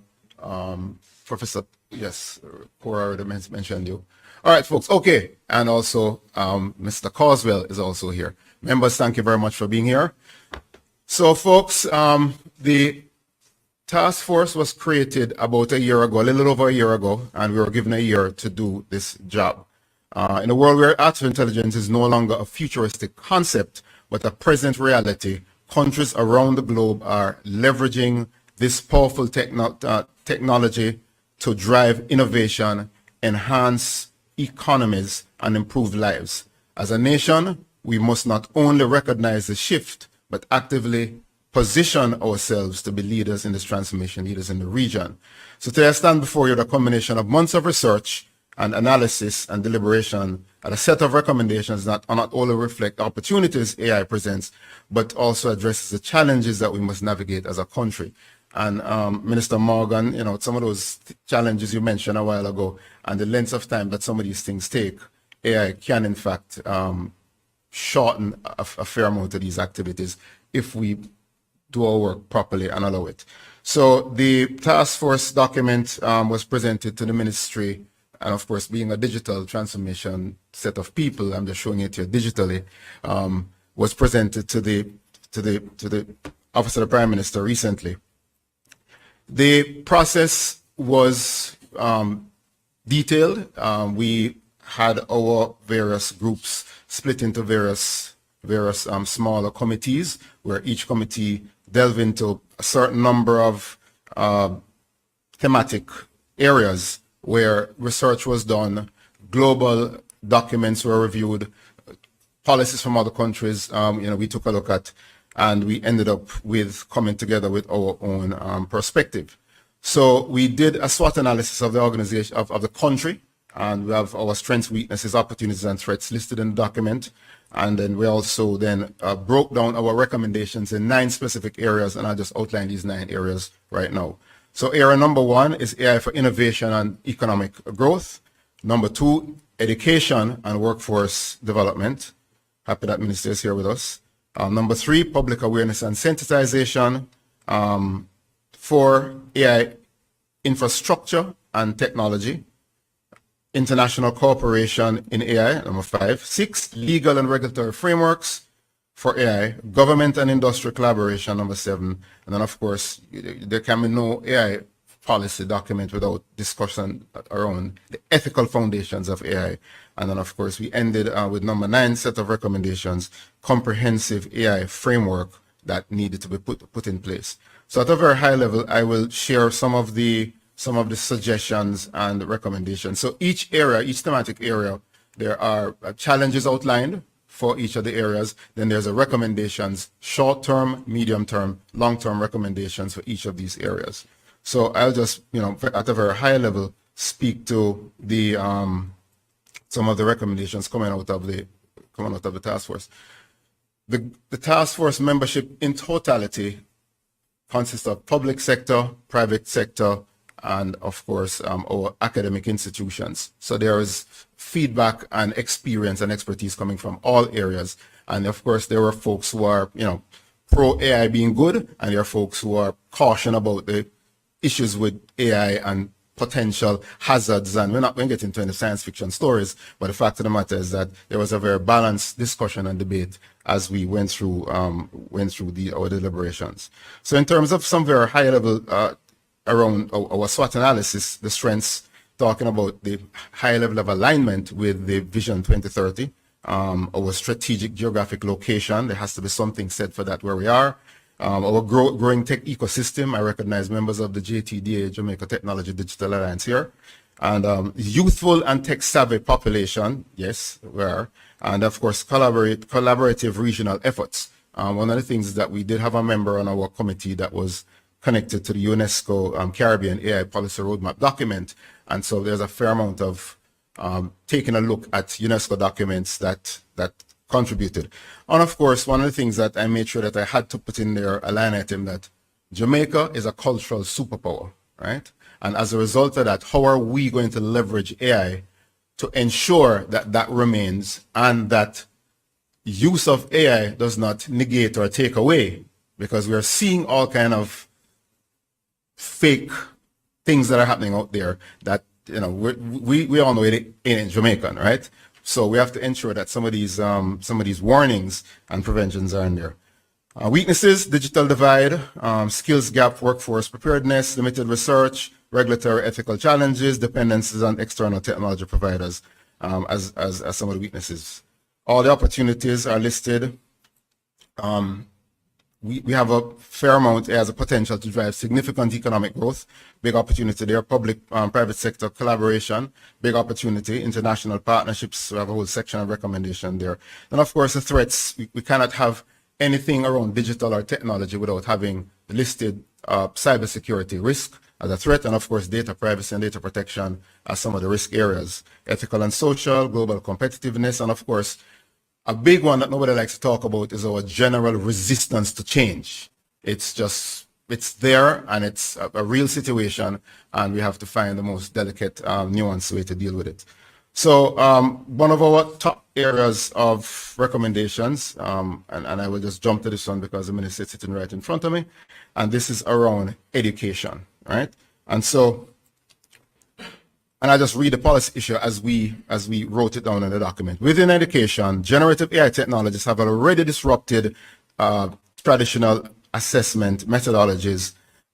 Professor, yes, Cora already mentioned you. All right, folks, okay, and also Mr. Carswell is also here. Members, thank you very much for being here. So, folks, the task force was created about a year ago, a little over a year ago, and we were given a year to do this job. In a world where artificial intelligence is no longer a futuristic concept, but a present reality, countries around the globe are leveraging this powerful technology to drive innovation, enhance economies, and improve lives. As a nation, we must not only recognize the shift, but actively position ourselves to be leaders in this transformation, leaders in the region. So today I stand before you with a combination of months of research and analysis and deliberation and a set of recommendations that not only reflect opportunities AI presents, but also addresses the challenges that we must navigate as a country. And Minister Morgan, you know, some of those challenges you mentioned a while ago and the length of time that some of these things take, AI can in fact shorten a fair amount of these activities if we do our work properly and allow it. So the task force document was presented to the ministry, and of course, being a digital transformation set of people, I'm just showing it here digitally, was presented to the Office of the Prime Minister recently. The process was detailed. We had our various groups split into various smaller committees, where each committee delved into a certain number of thematic areas where research was done, global documents were reviewed, policies from other countries, we took a look at, and we ended up with coming together with our own perspective. So we did a SWOT analysis of the organization, of the country, and we have our strengths, weaknesses, opportunities, and threats listed in the document. And then we also then broke down our recommendations in 9 specific areas, and I'll just outline these 9 areas right now. So area number 1 is AI for innovation and economic growth. Number 2, education and workforce development. Happy that Minister is here with us. Number 3, public awareness and sensitization. 4, AI infrastructure and technology. International cooperation in AI, number 5. 6, legal and regulatory frameworks for AI, government and industry collaboration, number 7. And then, of course, there can be no AI policy document without discussion around the ethical foundations of AI. And then, of course, we ended with number 9, set of recommendations, comprehensive AI framework that needed to be put in place. So at a very high level, I will share some of the suggestions and recommendations. So each area, each thematic area, there are challenges outlined for each of the areas. Then there's a recommendations, short-term, medium-term, long-term recommendations for each of these areas. So I'll just, at a very high level, speak to the some of the recommendations coming out of the task force. The task force membership in totality consists of public sector, private sector, and of course our academic institutions. So there is feedback and experience and expertise coming from all areas. And of course there were folks who are pro AI being good, and there are folks who are caution about the issues with AI and potential hazards. And we're not going to get into any science fiction stories, but the fact of the matter is that there was a very balanced discussion and debate as we went through our deliberations. So in terms of some very high level around our SWOT analysis, the strengths, talking about the high level of alignment with the Vision 2030, our strategic geographic location. There has to be something said for that where we are. Our growing tech ecosystem. I recognize members of the JTDA, Jamaica Technology Digital Alliance here. And youthful and tech-savvy population, yes, we are. And of course, collaborative regional efforts. One of the things is that we did have a member on our committee that was connected to the UNESCO Caribbean AI Policy Roadmap document. And so there's a fair amount of taking a look at UNESCO documents that contributed. And of course, one of the things that I made sure that I had to put in there, a line item that Jamaica is a cultural superpower, right? And as a result of that, how are we going to leverage AI to ensure that that remains and that use of AI does not negate or take away? Because we are seeing all kind of fake things that are happening out there that, you know, we all know it ain't Jamaican, right? So we have to ensure that some of these warnings and preventions are in there. Weaknesses: digital divide, skills gap, workforce preparedness, limited research, regulatory ethical challenges, dependencies on external technology providers as some of the weaknesses. All the opportunities are listed. We have a fair amount as a potential to drive significant economic growth. Big opportunity there. Public, private sector collaboration, big opportunity. International partnerships, we have a whole section of recommendation there. And of course, the threats. We cannot have anything around digital or technology without having listed cybersecurity risk as a threat, and of course, data privacy and data protection as some of the risk areas. Ethical and social, global competitiveness, and of course, a big one that nobody likes to talk about is our general resistance to change. It's there, and it's a real situation, and we have to find the most delicate, nuanced way to deal with it. So one of our top areas of recommendations, and I will just jump to this one because the minister is sitting right in front of me, and this is around education, right? And so, and I just read the policy issue as we wrote it down in the document. Within education, generative AI technologies have already disrupted traditional assessment methodologies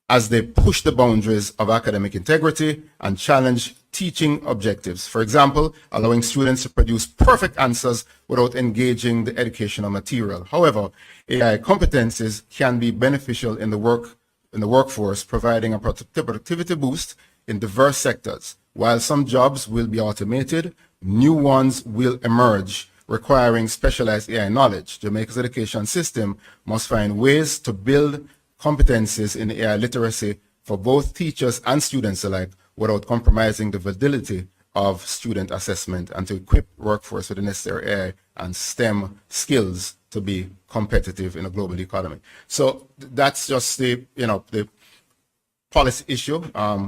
as they push the boundaries of academic integrity and challenge teaching objectives. For example, allowing students to produce perfect answers without engaging the educational material. However, AI competencies can be beneficial in the workforce, providing a productivity boost in diverse sectors. While some jobs will be automated, new ones will emerge, requiring specialized AI knowledge. Jamaica's education system must find ways to build competencies in AI literacy for both teachers and students alike without compromising the validity of student assessment, and to equip workforce with the necessary AI and STEM skills to be competitive in a global economy. So that's just the policy issue.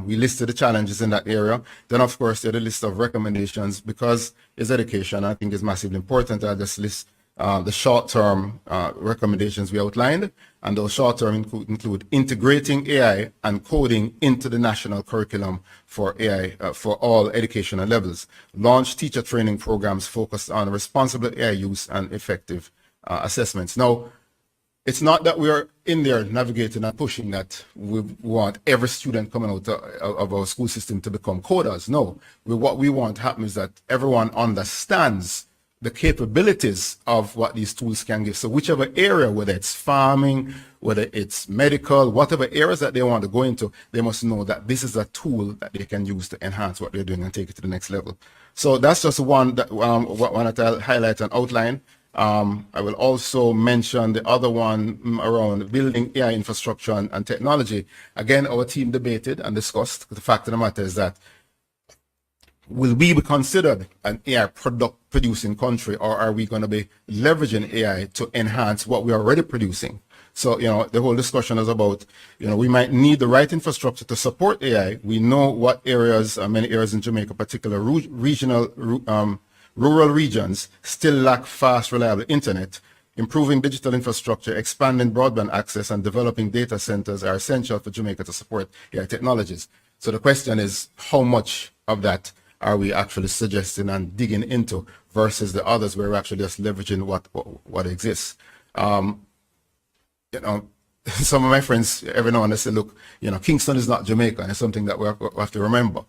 We listed the challenges in that area. Then, of course, there's a list of recommendations because it's education. I think is massively important. I'll just list the short-term recommendations we outlined, and those short-term include integrating AI and coding into the national curriculum for AI for all educational levels. Launch teacher training programs focused on responsible AI use and effective assessments. Now, it's not that we are in there navigating and pushing that we want every student coming out of our school system to become coders. No, what we want to happen is that everyone understands the capabilities of what these tools can give. So whichever area, whether it's farming, whether it's medical, whatever areas that they want to go into, they must know that this is a tool that they can use to enhance what they're doing and take it to the next level. So that's just one that I'll highlight and outline. I will also mention the other one around building AI infrastructure and technology. Again, our team debated and discussed. The fact of the matter is that will we be considered an AI product producing country, or are we going to be leveraging AI to enhance what we're already producing? So, the whole discussion is about, we might need the right infrastructure to support AI. We know what areas, many areas in Jamaica, particularly rural regions, still lack fast, reliable internet. Improving digital infrastructure, expanding broadband access, and developing data centers are essential for Jamaica to support AI technologies. So the question is, how much of that are we actually suggesting and digging into versus the others where we're actually just leveraging what exists? Some of my friends every now and then say, look, Kingston is not Jamaica, and it's something that we have to remember.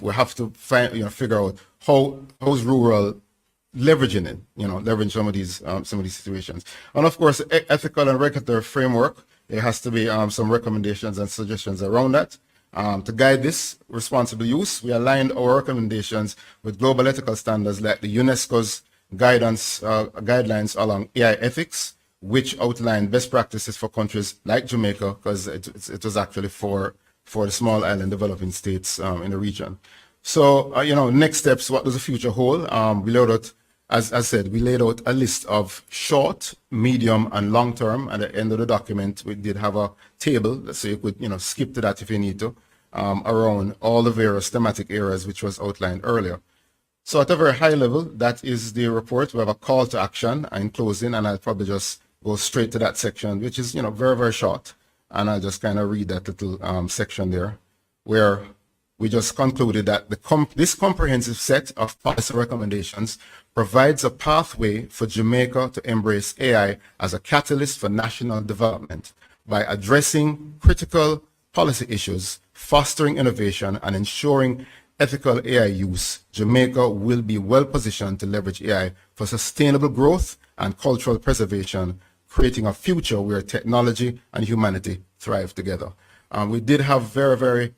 We have to figure out how's rural leveraging it, leverage some of these situations. And of course, ethical and regulatory framework, there has to be some recommendations and suggestions around that. To guide this responsible use, we aligned our recommendations with global ethical standards like the UNESCO's guidelines along AI ethics, which outline best practices for countries like Jamaica, because it was actually for the small island developing states in the region. So, next steps, what does the future hold? We laid out, as I said, we laid out a list of short, medium, and long term. At the end of the document, we did have a table, so you could, skip to that if you need to, around all the various thematic areas which was outlined earlier. So at a very high level, that is the report. We have a call to action in closing, and I'll probably just go straight to that section, which is, very, very short. And I'll just kind of read that little section there, where we just concluded that this comprehensive set of policy recommendations provides a pathway for Jamaica to embrace AI as a catalyst for national development by addressing critical policy issues, fostering innovation, and ensuring ethical AI use. Jamaica will be well positioned to leverage AI for sustainable growth and cultural preservation, creating a future where technology and humanity thrive together. We did have very, very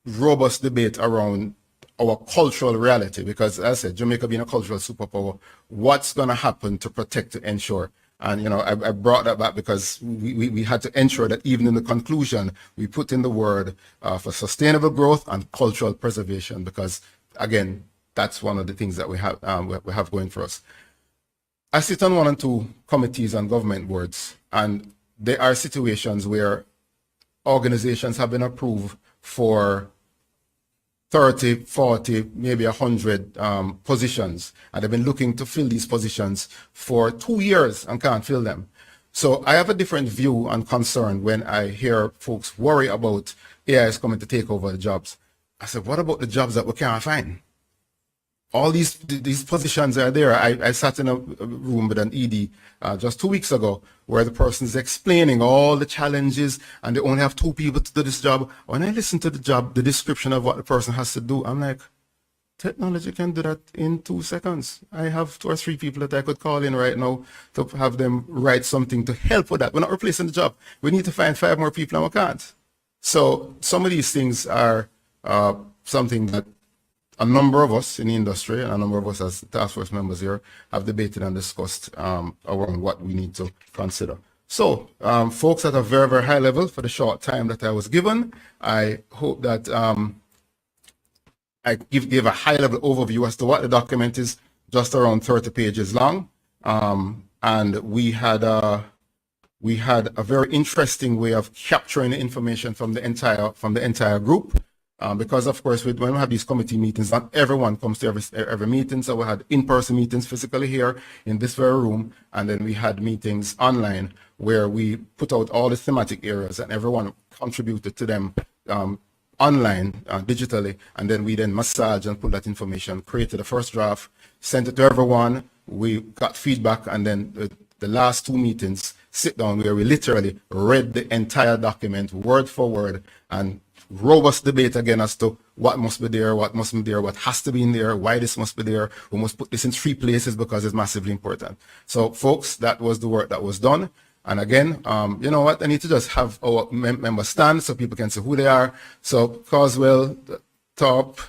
robust debate around our cultural reality, because as I said, Jamaica being a cultural superpower, what's going to happen to protect, to ensure? And, I brought that back because we had to ensure that even in the conclusion, we put in the word for sustainable growth and cultural preservation, because, again, that's one of the things that we have going for us. I sit on 1 and 2 committees and government boards, and there are situations where organizations have been approved for 30, 40, maybe 100 positions, and they've been looking to fill these positions for 2 years and can't fill them. So I have a different view and concern when I hear folks worry about AI is coming to take over the jobs. I said, what about the jobs that we can't find? All these positions are there. I sat in a room with an ED just 2 weeks ago where the person is explaining all the challenges and they only have 2 people to do this job. When I listen to the description of what the person has to do, I'm like, technology can do that in 2 seconds. I have 2 or 3 people that I could call in right now to have them write something to help with that. We're not replacing the job. We need to find 5 more people and we can't. So some of these things are something that a number of us in the industry and a number of us as task force members here have debated and discussed around what we need to consider. So, folks, at a very, very high level, for the short time that I was given, I hope that I give a high-level overview as to what the document is, just around 30 pages long. And we had a very interesting way of capturing the information from the entire group. Because of course, when we have these committee meetings, not everyone comes to every meeting. So we had in-person meetings physically here in this very room, and then we had meetings online where we put out all the thematic areas, and everyone contributed to them online, digitally, and then we massaged and put that information, created a first draft, sent it to everyone. We got feedback, and then the last 2 meetings sit down where we literally read the entire document word for word and robust debate again as to what must be there, what mustn't be there, what has to be in there, why this must be there. We must put this in 3 places because it's massively important. So, folks, that was the work that was done. And again, you know what? I need to just have our members stand so people can see who they are. So, Coswell, top,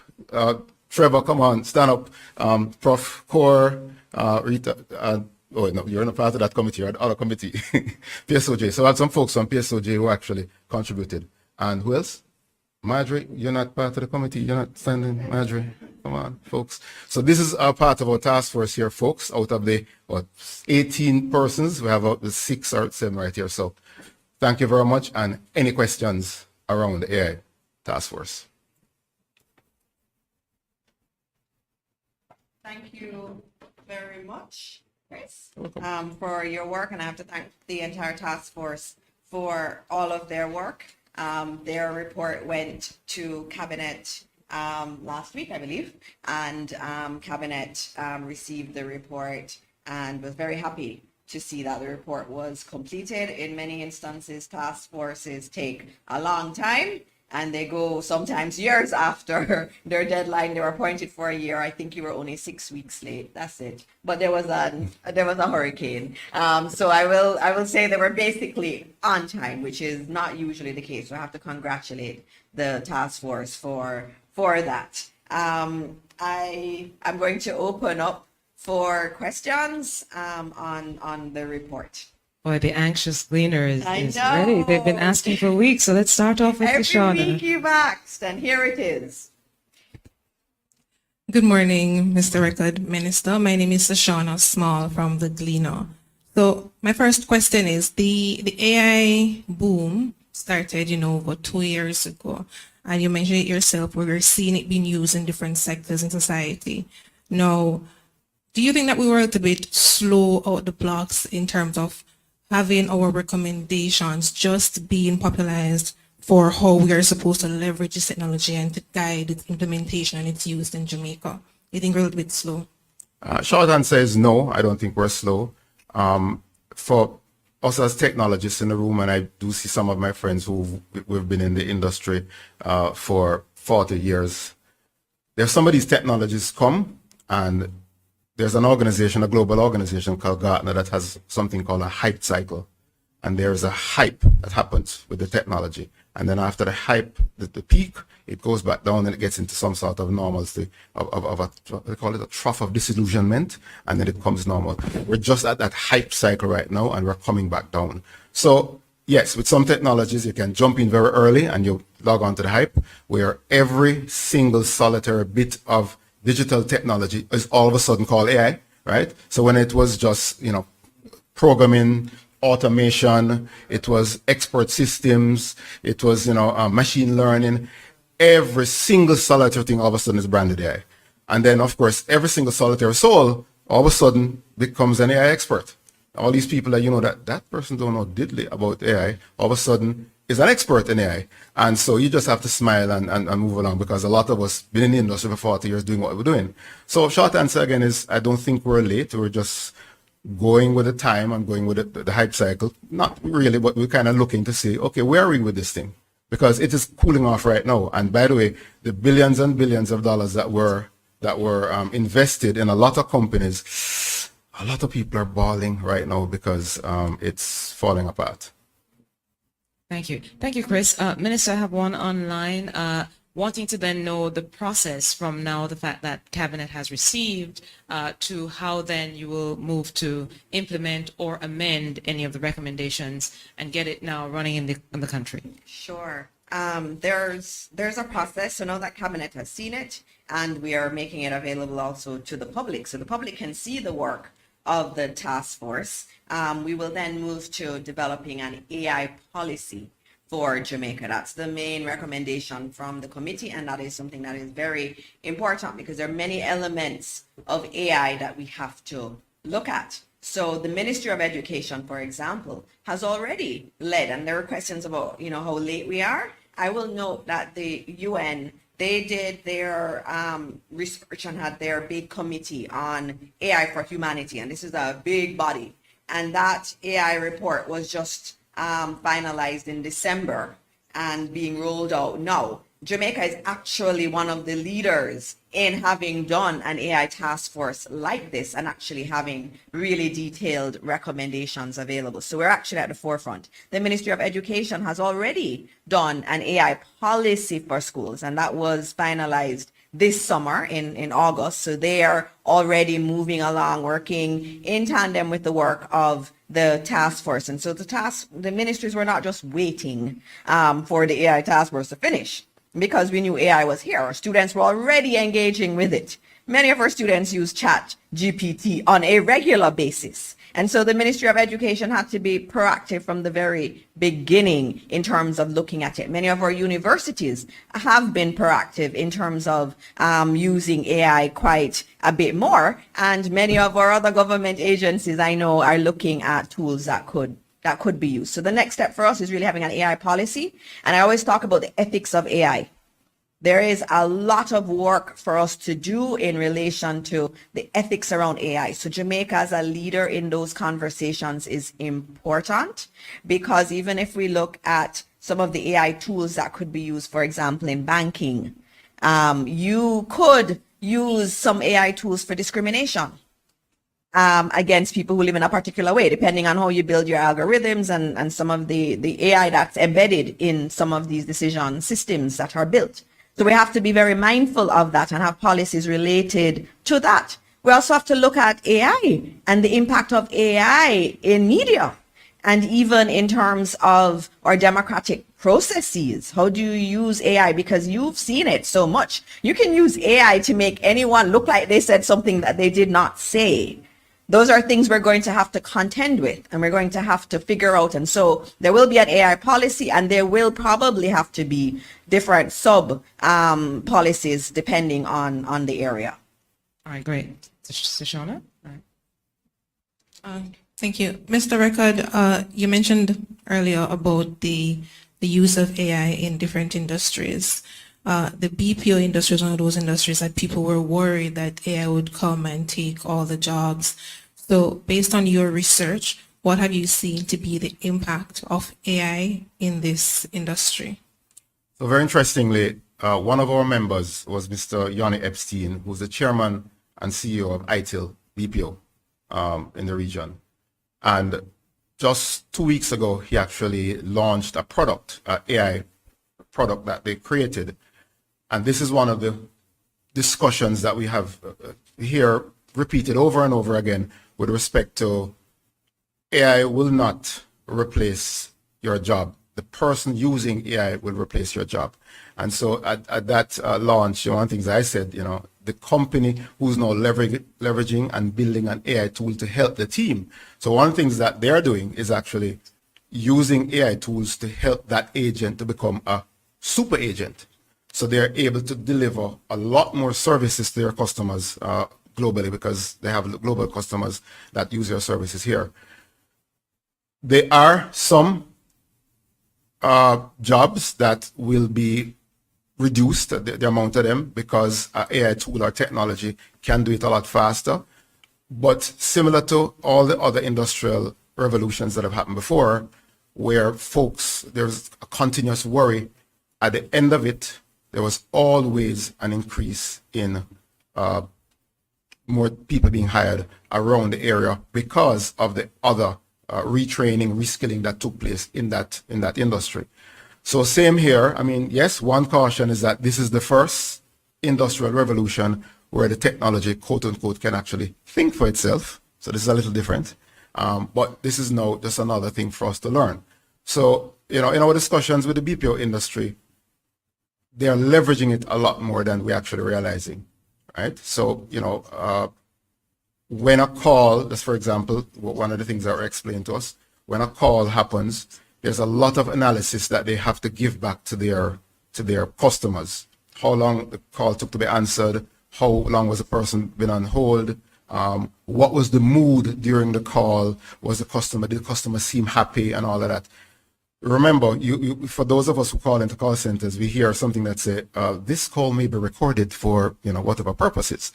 Trevor, come on, stand up. Prof. Core, Rita, oh, no, you're not part of that committee, you're the other committee, PSOJ. So I had some folks from PSOJ who actually contributed. And who else? Marjorie, you're not part of the committee. You're not standing, Marjorie. Come on, folks. So this is a part of our task force here, folks. Out of the 18 persons, we have about 6 or 7 right here. So thank you very much. And any questions around the AI task force? Thank you very much, Chris, for your work. And I have to thank the entire task force for all of their work. Their report went to Cabinet last week, I believe, and Cabinet received the report and was very happy to see that the report was completed. In many instances, task forces take a long time, and they go sometimes years after their deadline. They were appointed for a year. I think you were only 6 weeks late. That's it. But there was a hurricane. So I will say they were basically on time, which is not usually the case. So I have to congratulate the task force for that. I'm going to open up for questions on the report. Boy, the anxious gleaner is I ready. They've been know. asking for weeks, so let's start off with Every Shauna. week you've asked, and here it is. Good morning, Mr. Record Minister. My name is Shauna Small from the Gleaner. So my first question is, the AI boom started, over 2 years ago. And you mentioned it yourself, where you're seeing it being used in different sectors in society. Now, do you think that we were a little bit slow out the blocks in terms of having our recommendations just being popularized for how we are supposed to leverage this technology and to guide its implementation and its use in Jamaica? You think we're a little bit slow? Short answer is no, I don't think we're slow. For us as technologists in the room, and I do see some of my friends we've been in the industry for 40 years, there's some of these technologies come, and there's an organization, a global organization called Gartner, that has something called a hype cycle. And there's a hype that happens with the technology. And then after the hype, the peak, it goes back down and it gets into some sort of normalcy, they call it a trough of disillusionment, and then it comes normal. We're just at that hype cycle right now, and we're coming back down. So yes, with some technologies, you can jump in very early and you log on to the hype, where every single solitary bit of digital technology is all of a sudden called AI, right? So when it was just, programming, automation, it was expert systems, it was, machine learning, every single solitary thing all of a sudden is branded AI. And then, of course, every single solitary soul all of a sudden becomes an AI expert. All these people that, that person don't know diddly about AI, all of a sudden is an expert in AI. And so you just have to smile and move along, because a lot of us been in the industry for 40 years doing what we're doing. So short answer again is, I don't think we're late. We're just going with the time and going with the hype cycle. Not really, but we're kind of looking to see, okay, where are we with this thing? Because it is cooling off right now. And by the way, the billions and billions of dollars that were invested in a lot of companies, a lot of people are bawling right now because it's falling apart. Thank you. Thank you, Chris. Minister, I have one online wanting to then know the process from now, the fact that Cabinet has received, to how then you will move to implement or amend any of the recommendations and get it now running in the country. Sure. There's a process. So now that Cabinet has seen it, and we are making it available also to the public, so the public can see the work of the task force. We will then move to developing an AI policy for Jamaica. That's the main recommendation from the committee, and that is something that is very important, because there are many elements of AI that we have to look at. So the Ministry of Education, for example, has already led, and there are questions about, how late we are. I will note that the UN, they did their research and had their big committee on AI for humanity, and this is a big body. And that AI report was just finalized in December and being rolled out now. Jamaica is actually one of the leaders in having done an AI task force like this and actually having really detailed recommendations available. So we're actually at the forefront. The Ministry of Education has already done an AI policy for schools, and that was finalized this summer in August. So they are already moving along, working in tandem with the work of the task force. And so the ministries were not just waiting for the AI task force to finish, because we knew AI was here. Our students were already engaging with it. Many of our students use Chat GPT on a regular basis. And so the Ministry of Education had to be proactive from the very beginning in terms of looking at it. Many of our universities have been proactive in terms of using AI quite a bit more. And many of our other government agencies, I know, are looking at tools that could be used. So the next step for us is really having an AI policy. And I always talk about the ethics of AI. There is a lot of work for us to do in relation to the ethics around AI. So Jamaica as a leader in those conversations is important, because even if we look at some of the AI tools that could be used, for example, in banking. You could use some AI tools for discrimination against people who live in a particular way, depending on how you build your algorithms and some of the AI that's embedded in some of these decision systems that are built. So we have to be very mindful of that and have policies related to that. We also have to look at AI and the impact of AI in media and even in terms of our democratic processes. How do you use AI? Because you've seen it so much. You can use AI to make anyone look like they said something that they did not say. Those are things we're going to have to contend with and we're going to have to figure out. And so there will be an AI policy and there will probably have to be different sub policies depending on the area. All right, great. Shoshana? All right. Thank you. Mr. Record, you mentioned earlier about the use of AI in different industries. The BPO industry is one of those industries that people were worried that AI would come and take all the jobs. So based on your research, what have you seen to be the impact of AI in this industry? So very interestingly, one of our members was Mr. Yanni Epstein, who's the chairman and CEO of ITIL BPO in the region. And just 2 weeks ago, he actually launched a product, an AI product that they created. And this is one of the discussions that we have here repeated over and over again with respect to AI will not replace your job. The person using AI will replace your job. And so at that launch, one of the things I said, the company who's now leveraging and building an AI tool to help the team. So one of the things that they're doing is actually using AI tools to help that agent to become a super agent. So they're able to deliver a lot more services to their customers globally because they have global customers that use their services here. There are some jobs that will be reduced, the amount of them, because AI tool or technology can do it a lot faster. But similar to all the other industrial revolutions that have happened before, where there's a continuous worry, at the end of it, there was always an increase in more people being hired around the area because of the other retraining, reskilling that took place in that industry. So same here. I mean, yes, one caution is that this is the first industrial revolution where the technology, quote unquote, can actually think for itself. So this is a little different. But this is now just another thing for us to learn. So, in our discussions with the BPO industry, they are leveraging it a lot more than we're actually realizing, right? So, when a call, just for example, one of the things that were explained to us, when a call happens, there's a lot of analysis that they have to give back to their customers. How long the call took to be answered, how long was the person been on hold, what was the mood during the call, did the customer seem happy, and all of that. Remember, for those of us who call into call centers, we hear something that say, this call may be recorded for, whatever purposes.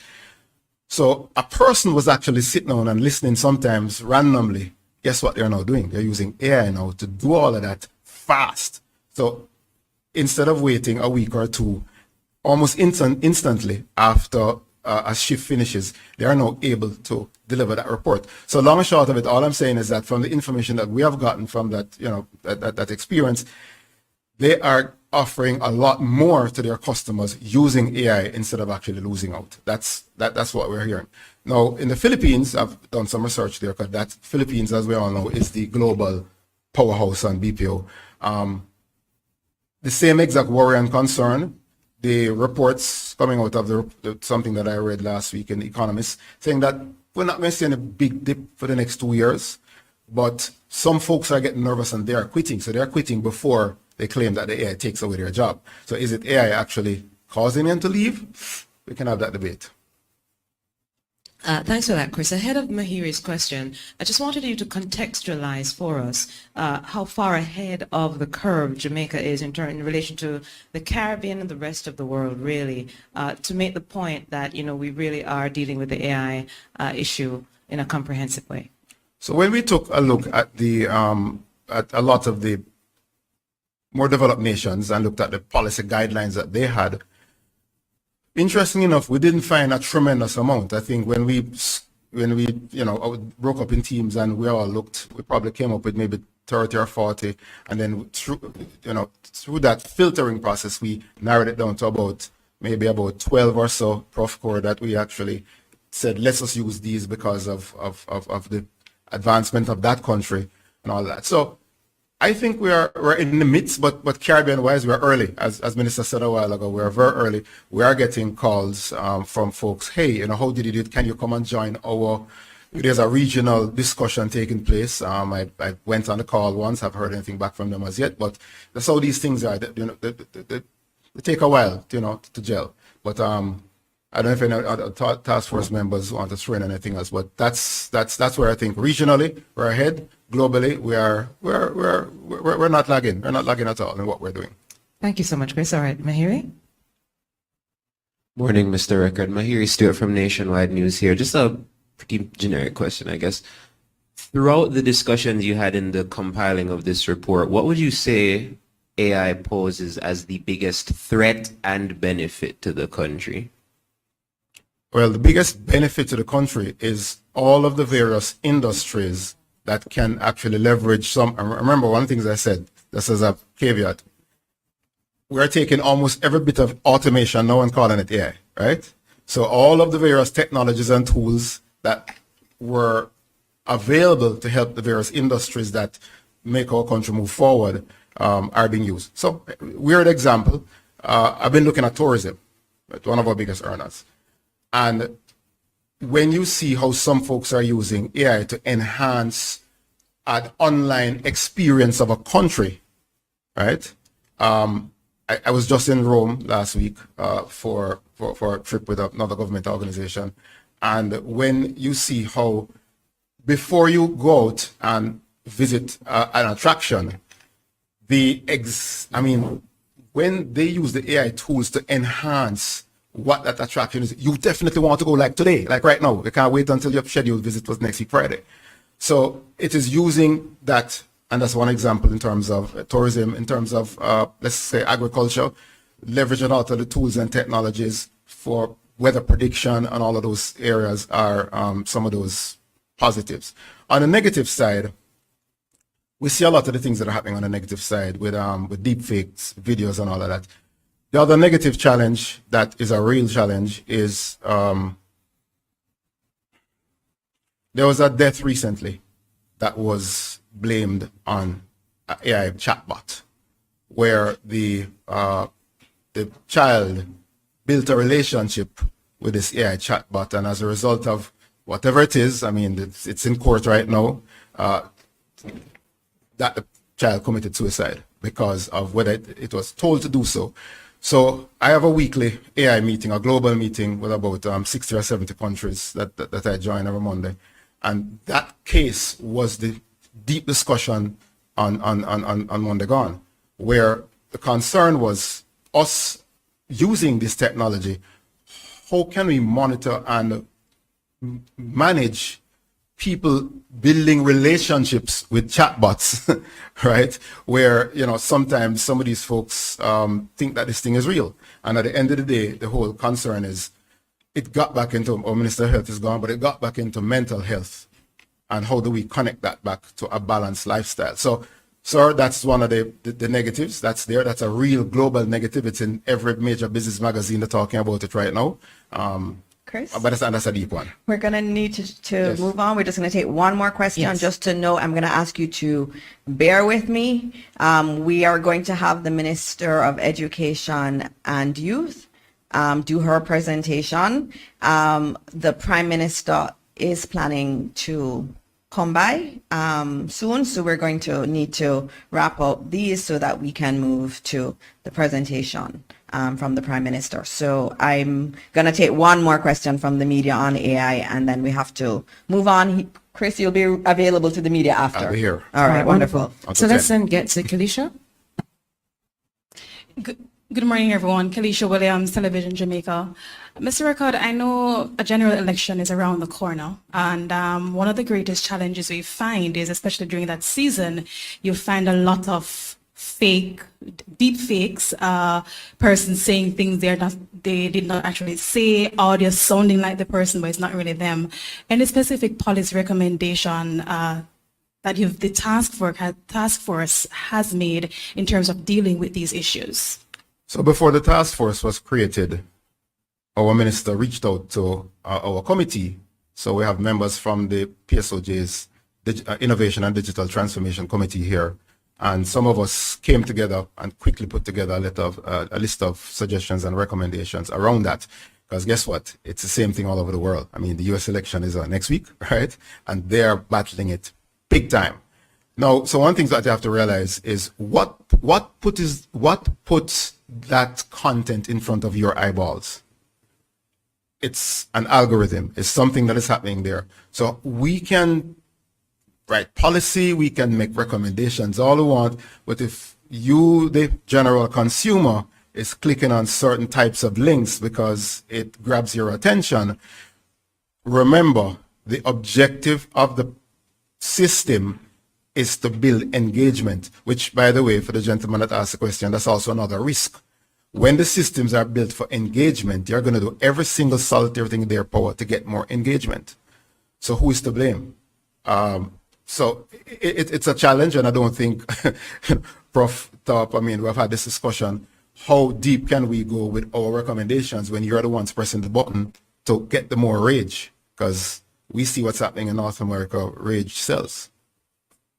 So a person was actually sitting down and listening sometimes randomly. Guess what they're now doing? They're using AI now to do all of that fast. So instead of waiting a week or two, almost instantly after a shift finishes, they are now able to deliver that report. So long and short of it, all I'm saying is that from the information that we have gotten from that, that experience, they are offering a lot more to their customers using AI instead of actually losing out. That's what we're hearing. Now, in the Philippines, I've done some research there because that Philippines, as we all know, is the global powerhouse on BPO. The same exact worry and concern, the reports coming out of something that I read last week in The Economist, saying that we're not going to see any big dip for the next 2 years, but some folks are getting nervous and they are quitting. So they're quitting before they claim that the AI takes away their job. So is it AI actually causing them to leave? We can have that debate. Thanks for that, Chris. Ahead of Mahiri's question, I just wanted you to contextualize for us how far ahead of the curve Jamaica is in relation to the Caribbean and the rest of the world, really, to make the point that, we really are dealing with the AI issue in a comprehensive way. So when we took a look at at a lot of the more developed nations and looked at the policy guidelines that they had, interesting enough, we didn't find a tremendous amount. I think when we broke up in teams and we all looked, we probably came up with maybe 30 or 40, and then through that filtering process, we narrowed it down to about 12 or so prof core that we actually said, let's just use these because of the advancement of that country and all that. So I think we're in the midst, but Caribbean wise, we're early. As Minister said a while ago, we're very early. We are getting calls from folks, hey, how did you do it? Can you come and join there's a regional discussion taking place. I went on the call once. I've heard anything back from them as yet, but that's how these things are. They take a while, to gel. But I don't know if any other task force members want to throw in anything else. But that's where I think regionally we're ahead. Globally, we're not lagging. We're not lagging at all in what we're doing. Thank you so much, Chris. All right, Mahiri. Morning, Mr. Record. Mahiri Stewart from Nationwide News here. Just a pretty generic question, I guess. Throughout the discussions you had in the compiling of this report, what would you say AI poses as the biggest threat and benefit to the country? Well, the biggest benefit to the country is all of the various industries that can actually leverage some. And remember, one of the things I said, this is a caveat. We're taking almost every bit of automation now and calling it AI, right? So all of the various technologies and tools that were available to help the various industries that make our country move forward are being used. So weird example, I've been looking at tourism, right, one of our biggest earners. And when you see how some folks are using AI to enhance an online experience of a country, right? I was just in Rome last week for a trip with another government organization. And when you see how before you go out and visit an attraction, when they use the AI tools to enhance what that attraction is, you definitely want to go like today, like right now. You can't wait until your scheduled visit was next week Friday. So it is using that, and that's one example in terms of tourism, in terms of, let's say, agriculture, leveraging all of the tools and technologies for weather prediction and all of those areas are some of those positives. On the negative side, we see a lot of the things that are happening on the negative side with deepfakes, videos, and all of that. The other negative challenge that is a real challenge is there was a death recently that was blamed on an AI chatbot, where the child built a relationship with this AI chatbot, and as a result of whatever it is, it's in court right now, that the child committed suicide because of whether it was told to do so. So I have a weekly AI meeting, a global meeting with about 60 or 70 countries that I join every Monday. And that case was the deep discussion on Monday gone, where the concern was us using this technology. How can we monitor and manage people building relationships with chatbots, right? Where, sometimes some of these folks think that this thing is real. And at the end of the day, the whole concern is it got back into, our Minister of Health is gone, but it got back into mental health. And how do we connect that back to a balanced lifestyle? So, sir, that's one of the negatives. That's there. That's a real global negative. It's in every major business magazine that's talking about it right now. Chris? But that's a deep one. We're going to need to Yes. move on. We're just going to take one more question. Yes. Just to know, I'm going to ask you to bear with me. We are going to have the Minister of Education and Youth do her presentation. The Prime Minister is planning to come by soon, so we're going to need to wrap up these so that we can move to the presentation from the Prime Minister. So I'm going to take one more question from the media on AI, and then we have to move on. Chris, you'll be available to the media after. I'll be here. All right, wonderful. So let's then get to Kalisha. Good morning, everyone. Kalisha Williams, Television Jamaica. Mr. Record, I know a general election is around the corner, and one of the greatest challenges we find is, especially during that season, you find a lot of fake, deep fakes, persons saying things they did not actually say, audio sounding like the person, but it's not really them. Any specific policy recommendation that the task force has made in terms of dealing with these issues? So before the task force was created, our minister reached out to our committee. So we have members from the PSOJ's Innovation and Digital Transformation Committee here. And some of us came together and quickly put together a list of suggestions and recommendations around that. Because guess what? It's the same thing all over the world. I mean, the US election is next week, right? And they're battling it big time. Now, so one thing that you have to realize is what puts that content in front of your eyeballs? It's an algorithm. It's something that is happening there. So we can write policy, we can make recommendations all we want, but if you, the general consumer, is clicking on certain types of links because it grabs your attention, remember the objective of the system is to build engagement, which, by the way, for the gentleman that asked the question, that's also another risk. When the systems are built for engagement, you're going to do every single solitary thing in their power to get more engagement. So who is to blame? So it's a challenge, and I don't think Prof. Top, I mean, we've had this discussion. How deep can we go with our recommendations when you're the ones pressing the button to get the more rage? Because we see what's happening in North America, rage sells.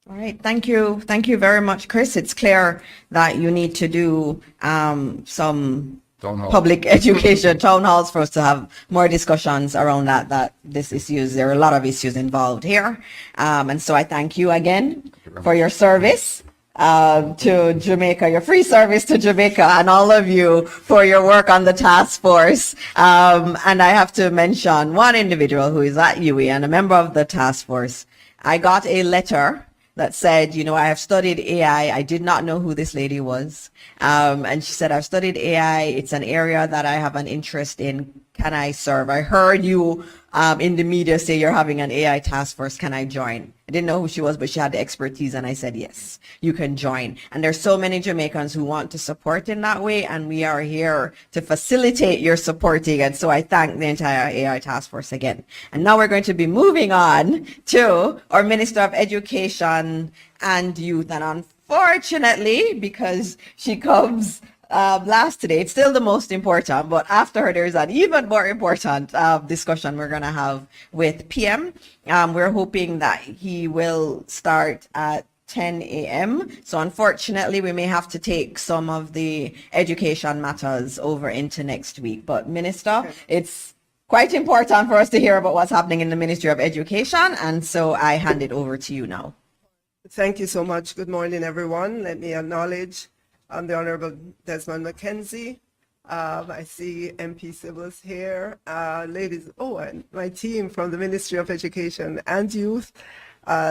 All right, thank you. Thank you very much, Chris. It's clear that you need to do some public education town halls for us to have more discussions around that this issues. There are a lot of issues involved here. And so I thank you again for your service to Jamaica, your free service to Jamaica, and all of you for your work on the task force. And I have to mention one individual who is at UE and a member of the task force. I got a letter that said, you know, I have studied AI. I did not know who this lady was. And she said, I've studied AI. It's an area that I have an interest in. Can I serve? I heard you in the media say you're having an AI task force. Can I join? I didn't know who she was, but she had the expertise. And I said, yes, you can join. And there's so many Jamaicans who want to support in that way. And we are here to facilitate your supporting. And so I thank the entire AI task force again. And now we're going to be moving on to our Minister of Education and Youth. And unfortunately, because she comes last today, it's still the most important, but after her there's an even more important discussion we're going to have with PM. We're hoping that he will start at 10 a.m. So unfortunately we may have to take some of the education matters over into next week. But Minister, it's quite important for us to hear about what's happening in the Ministry of Education, and so I hand it over to you now. Thank you so much. Good morning, everyone. Let me acknowledge the Honorable Desmond McKenzie. I see MP Sybil's here. Ladies, and my team from the Ministry of Education and Youth,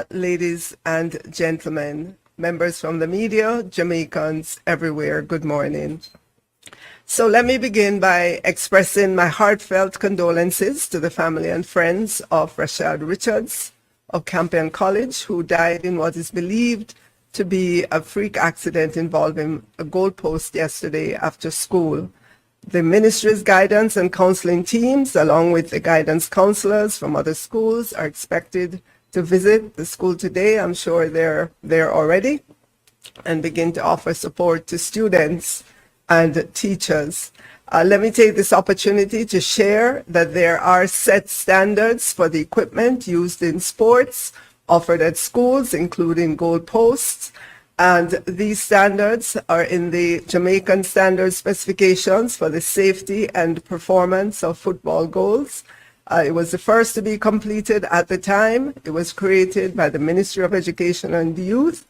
ladies and gentlemen, members from the media, Jamaicans everywhere, good morning. So let me begin by expressing my heartfelt condolences to the family and friends of Rashad Richards of Campion College, who died in what is believed to be a freak accident involving a goalpost yesterday after school. The ministry's guidance and counseling teams, along with the guidance counselors from other schools, are expected to visit the school today. I'm sure they're there already, and begin to offer support to students and teachers. Let me take this opportunity to share that there are set standards for the equipment used in sports offered at schools, including goalposts. And these standards are in the Jamaican Standard Specifications for the Safety and Performance of Football Goals. It was the first to be completed at the time. It was created by the Ministry of Education and Youth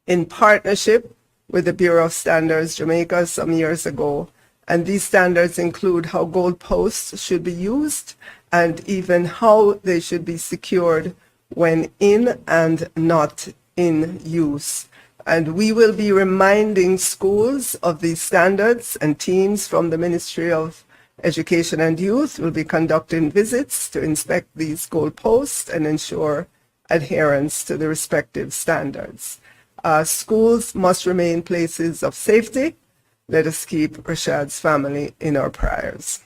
in partnership with the Bureau of Standards Jamaica some years ago. And these standards include how goalposts should be used and even how they should be secured when in and not in use. And we will be reminding schools of these standards, and teams from the Ministry of Education and Youth will be conducting visits to inspect these goalposts and ensure adherence to the respective standards. Schools must remain places of safety. Let us keep Rashad's family in our prayers.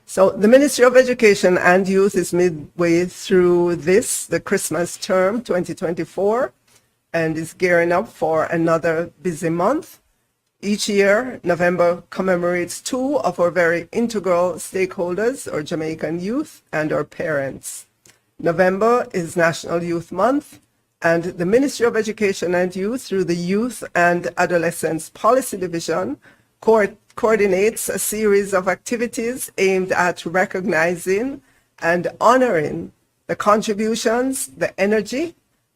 So the Ministry of Education and Youth is midway through the Christmas term 2024, and is gearing up for another busy month. Each year, November commemorates two of our very integral stakeholders, our Jamaican youth and our parents. November is National Youth Month, and the Ministry of Education and Youth, through the Youth and Adolescents Policy Division, coordinates a series of activities aimed at recognizing and honoring the contributions, the energy,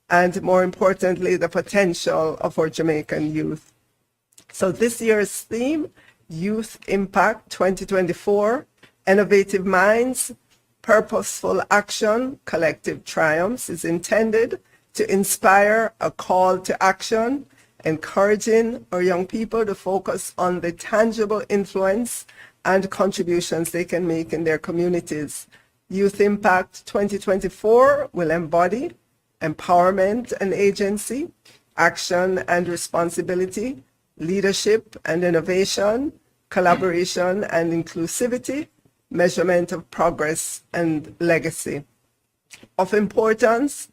and more importantly, the potential of our Jamaican youth. So this year's theme, Youth Impact 2024, Innovative Minds, Purposeful Action, Collective Triumphs, is intended to inspire a call to action, encouraging our young people to focus on the tangible influence and contributions they can make in their communities. Youth Impact 2024 will embody empowerment and agency, action and responsibility, leadership and innovation, collaboration and inclusivity, measurement of progress and legacy. Of importance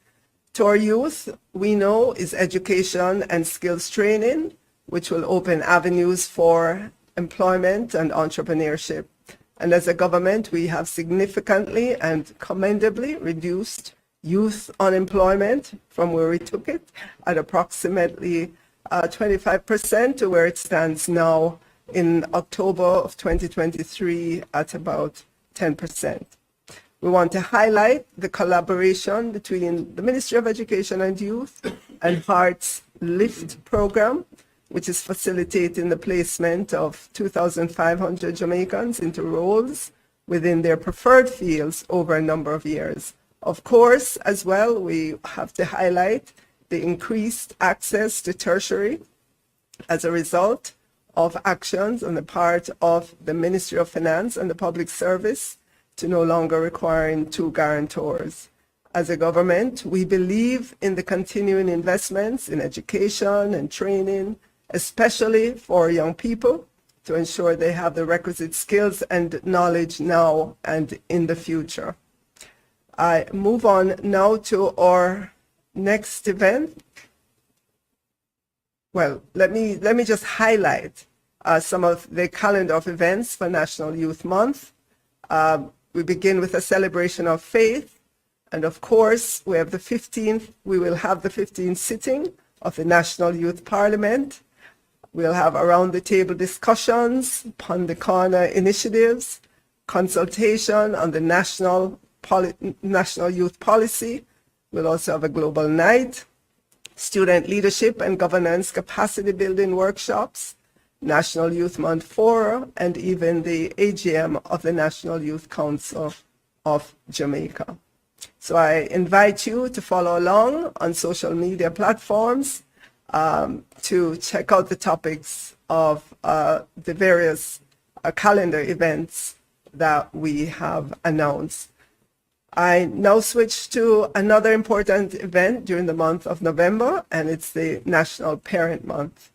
to our youth, we know, is education and skills training, which will open avenues for employment and entrepreneurship. And as a government, we have significantly and commendably reduced youth unemployment from where we took it at approximately 25% to where it stands now in October of 2023 at about 10%. We want to highlight the collaboration between the Ministry of Education and Youth and Heart's LIFT program, which is facilitating the placement of 2,500 Jamaicans into roles within their preferred fields over a number of years. Of course, as well, we have to highlight the increased access to tertiary as a result of actions on the part of the Ministry of Finance and the Public Service to no longer requiring two guarantors. As a government, we believe in the continuing investments in education and training, especially for young people, to ensure they have the requisite skills and knowledge now and in the future. I move on now to our next event. Well, let me just highlight some of the calendar of events for National Youth Month. We begin with a celebration of faith. And of course, we have the 15th, we will have the 15th sitting of the National Youth Parliament. We'll have around the table discussions upon the corner initiatives, consultation on the national youth policy. We'll also have a global night, student leadership and governance capacity building workshops, National Youth Month Forum, and even the AGM of the National Youth Council of Jamaica. So I invite you to follow along on social media platforms to check out the topics of the various calendar events that we have announced. I now switch to another important event during the month of November, and it's the National Parent Month.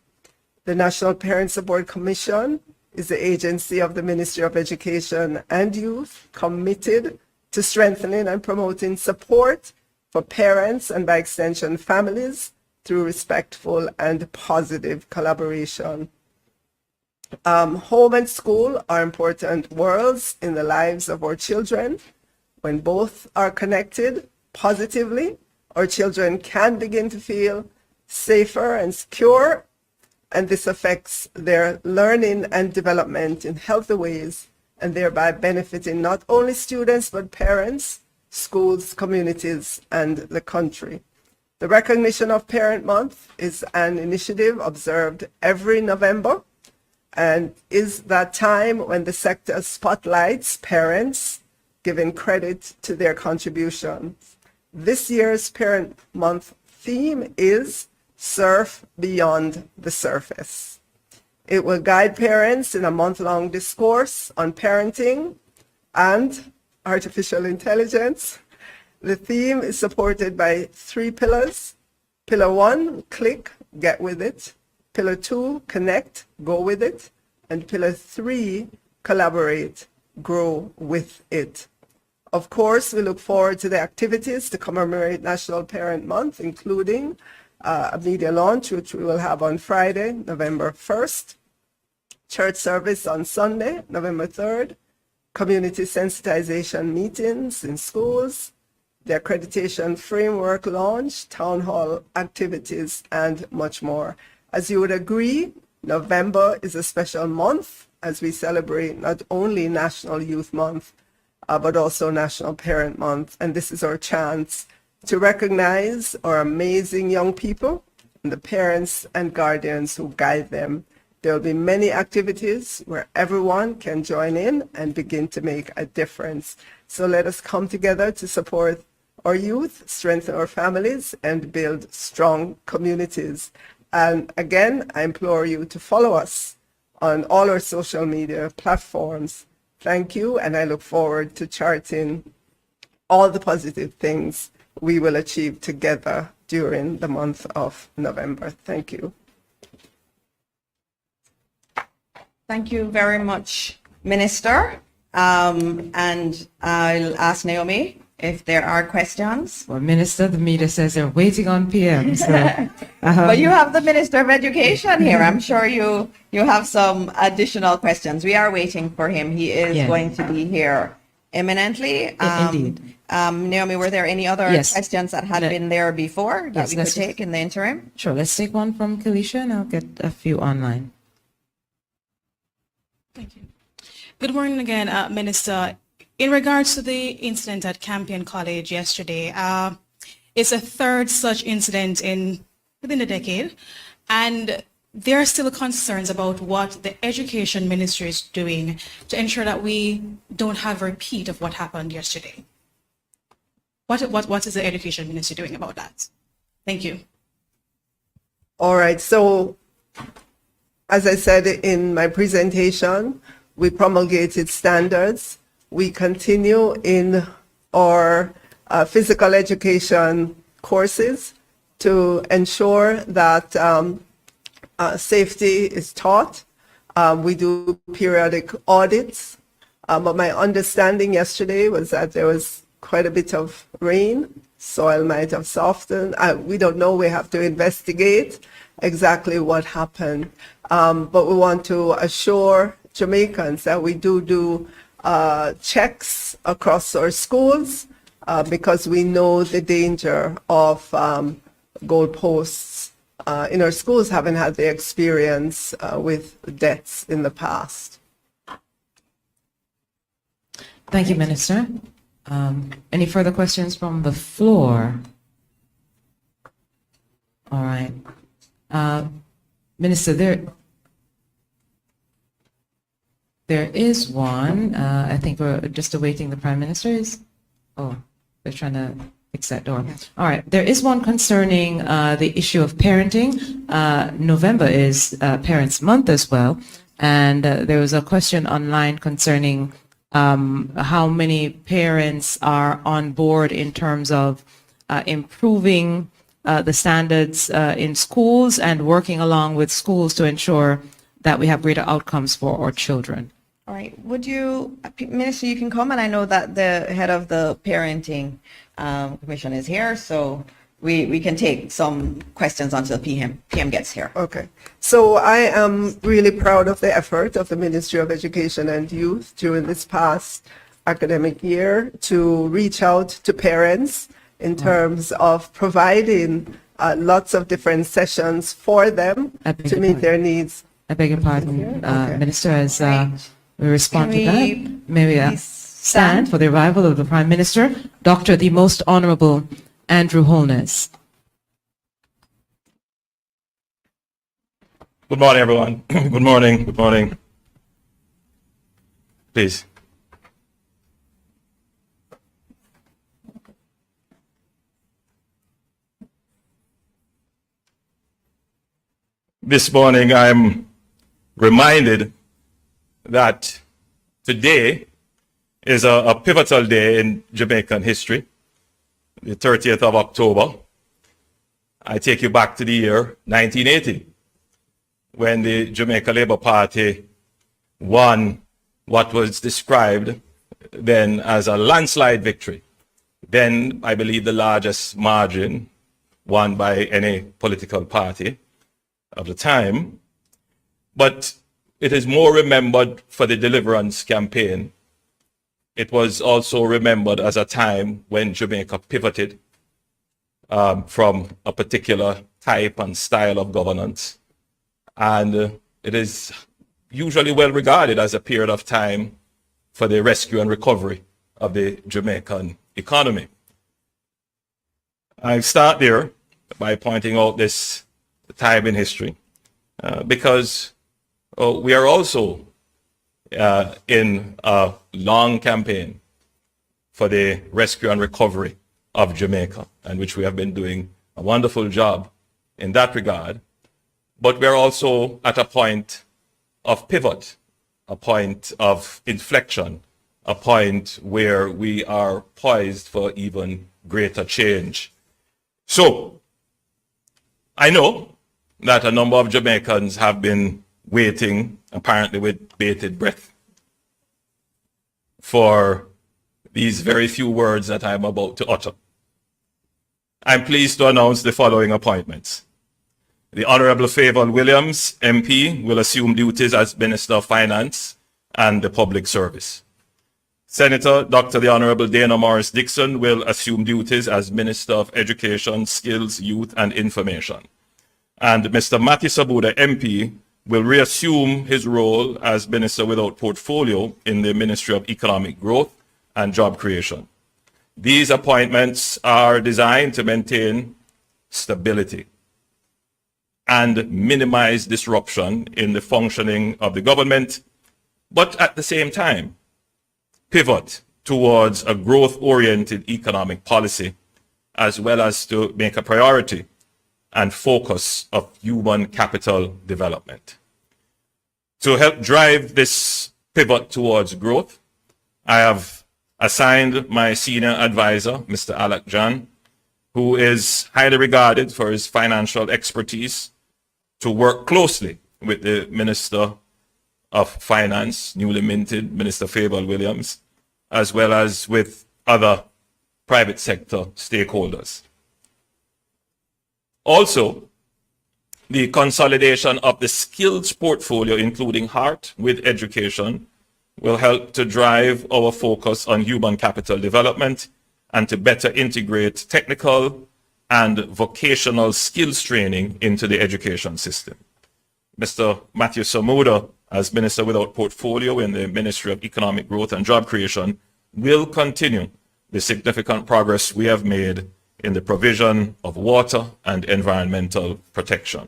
The National Parent Support Commission is the agency of the Ministry of Education and Youth committed to strengthening and promoting support for parents and by extension families through respectful and positive collaboration. Home and school are important worlds in the lives of our children. When both are connected positively, our children can begin to feel safer and secure, and this affects their learning and development in healthy ways, and thereby benefiting not only students, but parents, schools, communities, and the country. The recognition of Parent Month is an initiative observed every November and is that time when the sector spotlights parents, giving credit to their contributions. This year's Parent Month theme is Surf Beyond the Surface. It will guide parents in a month-long discourse on parenting and artificial intelligence. The theme is supported by 3 pillars: Pillar 1, click, get with it. Pillar 2, connect, go with it. And Pillar 3, collaborate, grow with it. Of course, we look forward to the activities to commemorate National Parent Month, including a media launch, which we will have on Friday, November 1st, church service on Sunday, November 3rd, community sensitization meetings in schools, the accreditation framework launch, town hall activities, and much more. As you would agree, November is a special month as we celebrate not only National Youth Month, but also National Parent Month. And this is our chance to recognize our amazing young people and the parents and guardians who guide them. There will be many activities where everyone can join in and begin to make a difference. So let us come together to support our youth, strengthen our families, and build strong communities. And again, I implore you to follow us on all our social media platforms. Thank you, and I look forward to charting all the positive things we will achieve together during the month of November. Thank you. Thank you very much, Minister. And I'll ask Naomi if there are questions. Well, Minister, the media says they're waiting on PM. So, But you have the Minister of Education here. I'm sure you have some additional questions. We are waiting for him. He is Yeah. going to be here imminently. Indeed. Naomi, were there any other Yes. questions that had been there before that Yes, we could let's- take in the interim? Sure, let's take one from Kalisha and I'll get a few online. Thank you. Good morning again, Minister. In regards to the incident at Campion College yesterday, it's a third such incident within a decade, and there are still concerns about what the Education Ministry is doing to ensure that we don't have a repeat of what happened yesterday. What is the Education Ministry doing about that? Thank you. All right, so as I said in my presentation, we promulgated standards. We continue in our physical education courses to ensure that safety is taught. We do periodic audits, but my understanding yesterday was that there was quite a bit of rain. Soil might have softened. We don't know. We have to investigate exactly what happened. But we want to assure Jamaicans that we do checks across our schools because we know the danger of goalposts in our schools, having had the experience with deaths in the past. Thank you, Minister. Any further questions from the floor? All right. Minister, there is one. I think we're just awaiting the Prime Minister. They're trying to fix that door. All right. There is one concerning the issue of parenting. November is Parents' Month as well. And there was a question online concerning how many parents are on board in terms of improving the standards in schools and working along with schools to ensure that we have greater outcomes for our children. All right. Would you, Minister, you can come, and I know that the head of the parenting commission is here, so we can take some questions until PM gets here. Okay. So I am really proud of the effort of the Ministry of Education and Youth during this past academic year to reach out to parents in terms of providing lots of different sessions for them to meet their needs. I beg your pardon, Okay. Minister, as Right. we respond Can to we that. May we please stand for the arrival of the Prime Minister, Dr. the Most Honorable Andrew Holness. Good morning, everyone. Good morning. Good morning. Please. This morning, I'm reminded that today is a pivotal day in Jamaican history, the 30th of October. I take you back to the year 1980, when the Jamaica Labour Party won what was described then as a landslide victory. Then, I believe, the largest margin won by any political party of the time. But it is more remembered for the Deliverance campaign. It was also remembered as a time when Jamaica pivoted from a particular type and style of governance. And it is usually well regarded as a period of time for the rescue and recovery of the Jamaican economy. I start there by pointing out this time in history because we are also in a long campaign for the rescue and recovery of Jamaica, and which we have been doing a wonderful job in that regard. But we're also at a point of pivot, a point of inflection, a point where we are poised for even greater change. So, I know that a number of Jamaicans have been waiting, apparently with bated breath, for these very few words that I'm about to utter. I'm pleased to announce the following appointments. The Honorable Favour Williams, MP, will assume duties as Minister of Finance and the Public Service. Senator Dr. the Honorable Dana Morris Dixon will assume duties as Minister of Education, Skills, Youth and Information. And Mr. Matthew Sabuda, MP, will reassume his role as Minister without Portfolio in the Ministry of Economic Growth and Job Creation. These appointments are designed to maintain stability and minimize disruption in the functioning of the government, but at the same time, pivot towards a growth-oriented economic policy, as well as to make a priority and focus of human capital development. To help drive this pivot towards growth, I have assigned my senior advisor, Mr. Alec John, who is highly regarded for his financial expertise, to work closely with the Minister of Finance, newly minted Minister Favour Williams, as well as with other private sector stakeholders. Also, the consolidation of the skills portfolio, including heart with education, will help to drive our focus on human capital development and to better integrate technical and vocational skills training into the education system. Mr. Matthew Samuda, as Minister without Portfolio in the Ministry of Economic Growth and Job Creation, will continue the significant progress we have made in the provision of water and environmental protection.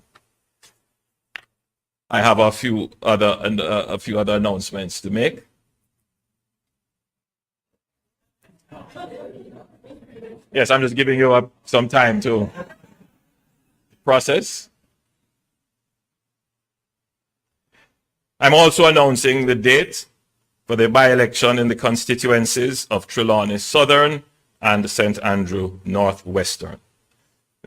I have a few other announcements to make. Yes, I'm just giving you some time to process. I'm also announcing the date for the by-election in the constituencies of Trelawney Southern and St. Andrew Northwestern.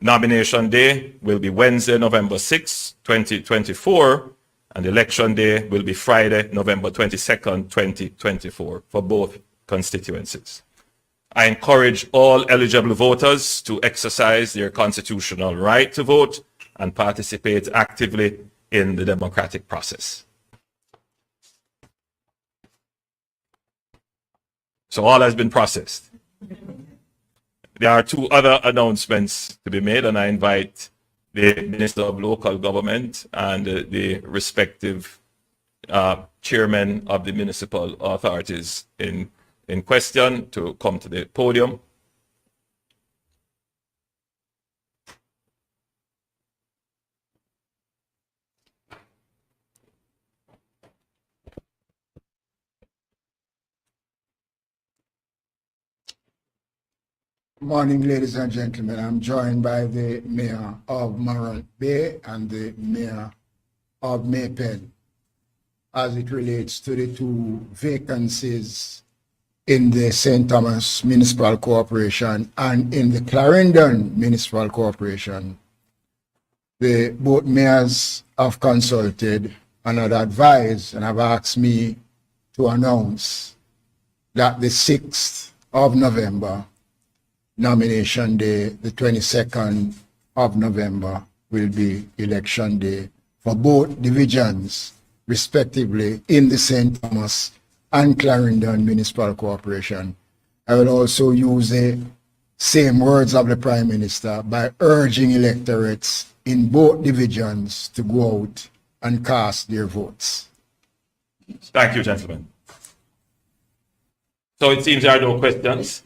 Nomination day will be Wednesday, November 6, 2024, and election day will be Friday, November 22nd, 2024, for both constituencies. I encourage all eligible voters to exercise their constitutional right to vote and participate actively in the democratic process. So all has been processed. There are two other announcements to be made, and I invite the Minister of Local Government and the respective chairmen of the municipal authorities in question to come to the podium. Morning, ladies and gentlemen. I'm joined by the Mayor of Morant Bay and the Mayor of Maypen as it relates to the two vacancies in the St. Thomas Municipal Corporation and in the Clarendon Municipal Corporation the both mayors have consulted and have advised and have asked me to announce that the 6th of November, nomination day, the 22nd of November will be election day for both divisions, respectively, in the St. Thomas and Clarendon Municipal Corporation. I will also use the same words of the Prime Minister by urging electorates in both divisions to go out and cast their votes. Thank you, gentlemen. So it seems there are no questions.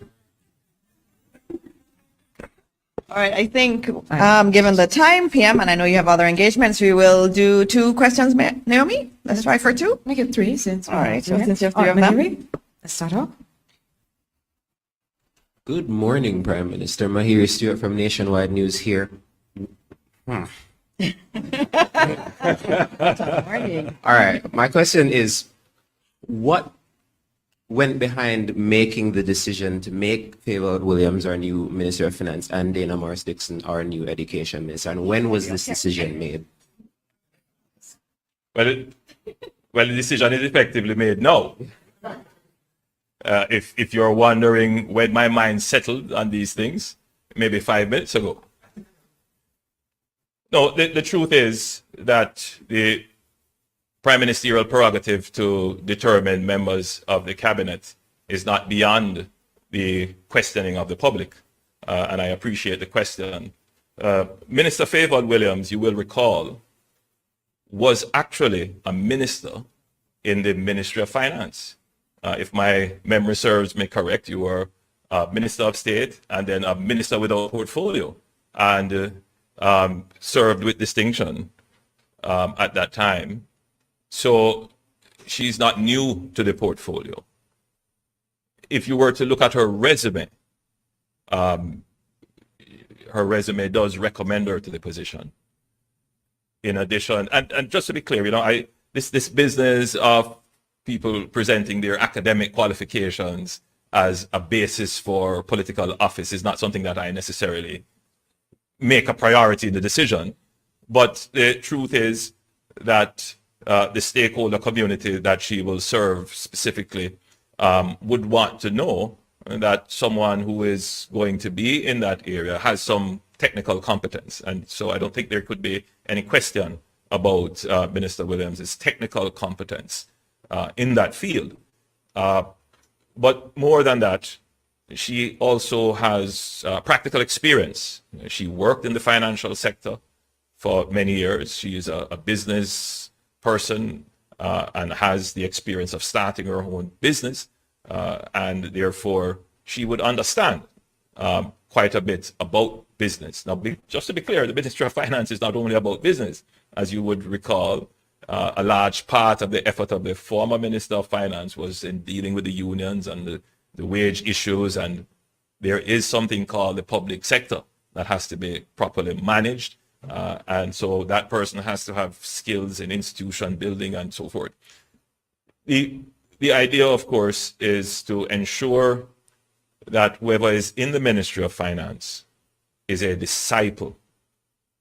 All right, I think given the time, PM, and I know you have other engagements, we will do 2 questions, Naomi. Let's try for 2. Make it 3 since. All right, so yeah. since you have 3 All of right, them. Mahiri, let's start off. Good morning, Prime Minister. Mahiri Stewart from Nationwide News here. Morning. All right. My question is, what went behind making the decision to make Favored Williams our new Minister of Finance and Dana Morris Dixon our new Education Minister? And when was this decision made? Well, the decision is effectively made now. If you're wondering when my mind settled on these things, maybe 5 minutes ago. No, the truth is that the prime ministerial prerogative to determine members of the cabinet is not beyond the questioning of the public. And I appreciate the question. Minister Favored Williams, you will recall, was actually a minister in the Ministry of Finance. If my memory serves me correct, you were a Minister of State and then a minister without portfolio, and served with distinction at that time. So she's not new to the portfolio. If you were to look at her resume does recommend her to the position. In addition, and just to be clear, this business of people presenting their academic qualifications as a basis for political office is not something that I necessarily make a priority in the decision. But the truth is that the stakeholder community that she will serve specifically would want to know that someone who is going to be in that area has some technical competence. And so I don't think there could be any question about Minister Williams' technical competence in that field. But more than that, she also has practical experience. She worked in the financial sector for many years. She is a business person and has the experience of starting her own business. And therefore, she would understand quite a bit about business. Now, just to be clear, the Ministry of Finance is not only about business. As you would recall, a large part of the effort of the former Minister of Finance was in dealing with the unions and the wage issues, and there is something called the public sector that has to be properly managed, and so that person has to have skills in institution building and so forth. The idea, of course, is to ensure that whoever is in the Ministry of Finance is a disciple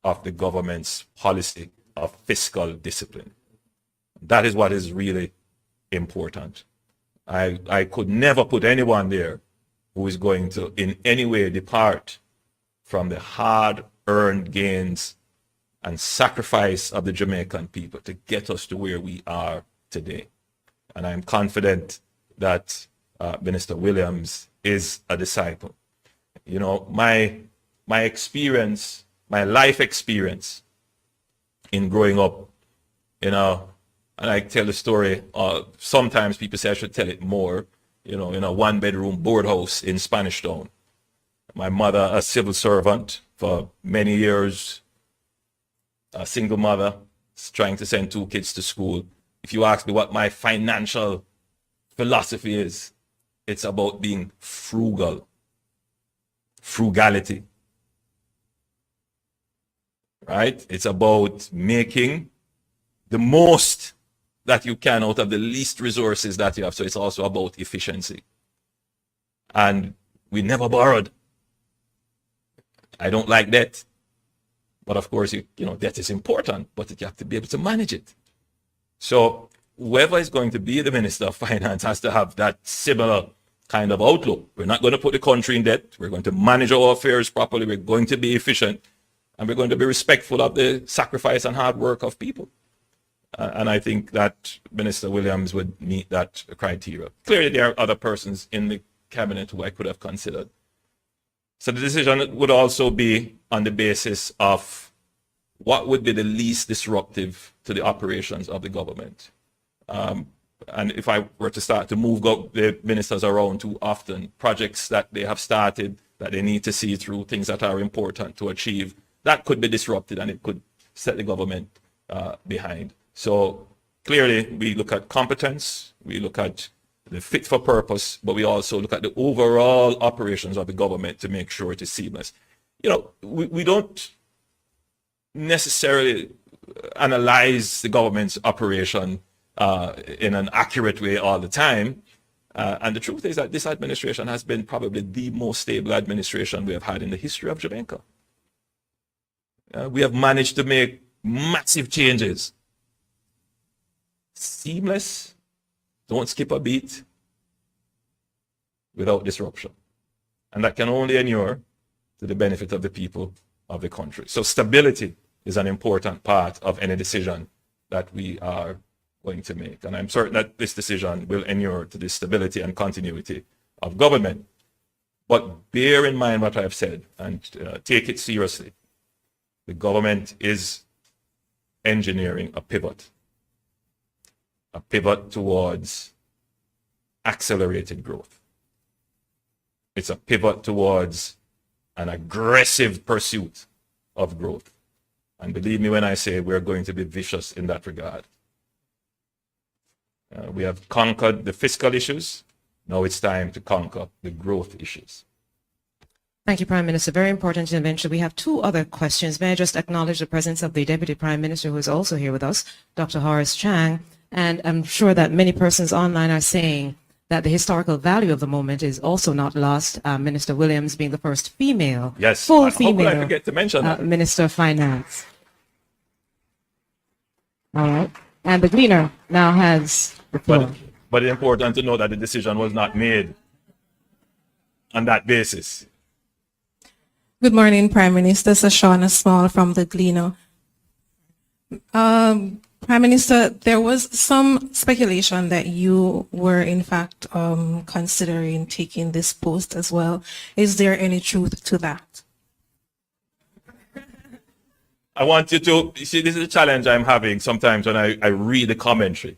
of the government's policy of fiscal discipline. That is what is really important. I could never put anyone there who is going to in any way depart from the hard-earned gains and sacrifice of the Jamaican people to get us to where we are today. And I'm confident that Minister Williams is a disciple. You know, my experience, my life experience in growing up, and I tell the story, sometimes people say I should tell it more, in a 1-bedroom board house in Spanish Town. My mother, a civil servant for many years, a single mother, trying to send 2 kids to school. If you ask me what my financial philosophy is, it's about being frugal. Frugality. Right? It's about making the most that you can out of the least resources that you have. So it's also about efficiency. And we never borrowed. I don't like debt. But of course, debt is important, but you have to be able to manage it. So whoever is going to be the Minister of Finance has to have that similar kind of outlook. We're not going to put the country in debt. We're going to manage our affairs properly. We're going to be efficient. And we're going to be respectful of the sacrifice and hard work of people. And I think that Minister Williams would meet that criteria. Clearly, there are other persons in the cabinet who I could have considered. So the decision would also be on the basis of what would be the least disruptive to the operations of the government. And if I were to start to move the ministers around too often, projects that they have started, that they need to see through, things that are important to achieve, that could be disrupted and it could set the government behind. So clearly, we look at competence, we look at the fit for purpose, but we also look at the overall operations of the government to make sure it is seamless. We don't necessarily analyze the government's operation in an accurate way all the time. And the truth is that this administration has been probably the most stable administration we have had in the history of Jamaica. We have managed to make massive changes. Seamless, don't skip a beat, without disruption. And that can only inure to the benefit of the people of the country. So stability is an important part of any decision that we are going to make. And I'm certain that this decision will inure to the stability and continuity of government. But bear in mind what I have said and take it seriously. The government is engineering a pivot towards accelerated growth. It's a pivot towards an aggressive pursuit of growth. And believe me when I say we're going to be vicious in that regard. We have conquered the fiscal issues. Now it's time to conquer the growth issues. Thank you, Prime Minister. Very important intervention. We have two other questions. May I just acknowledge the presence of the Deputy Prime Minister, who is also here with us, Dr. Horace Chang. And I'm sure that many persons online are saying that the historical value of the moment is also not lost. Minister Williams being the first female, full female How could I forget to mention that? Minister of Finance. All right. And the Gleaner now has the floor. But it's important to know that the decision was not made on that basis. Good morning, Prime Minister. Shauna Small from the Gleaner. Prime Minister, there was some speculation that you were in fact considering taking this post as well. Is there any truth to that? I want you to see, this is a challenge I'm having sometimes when I read the commentary.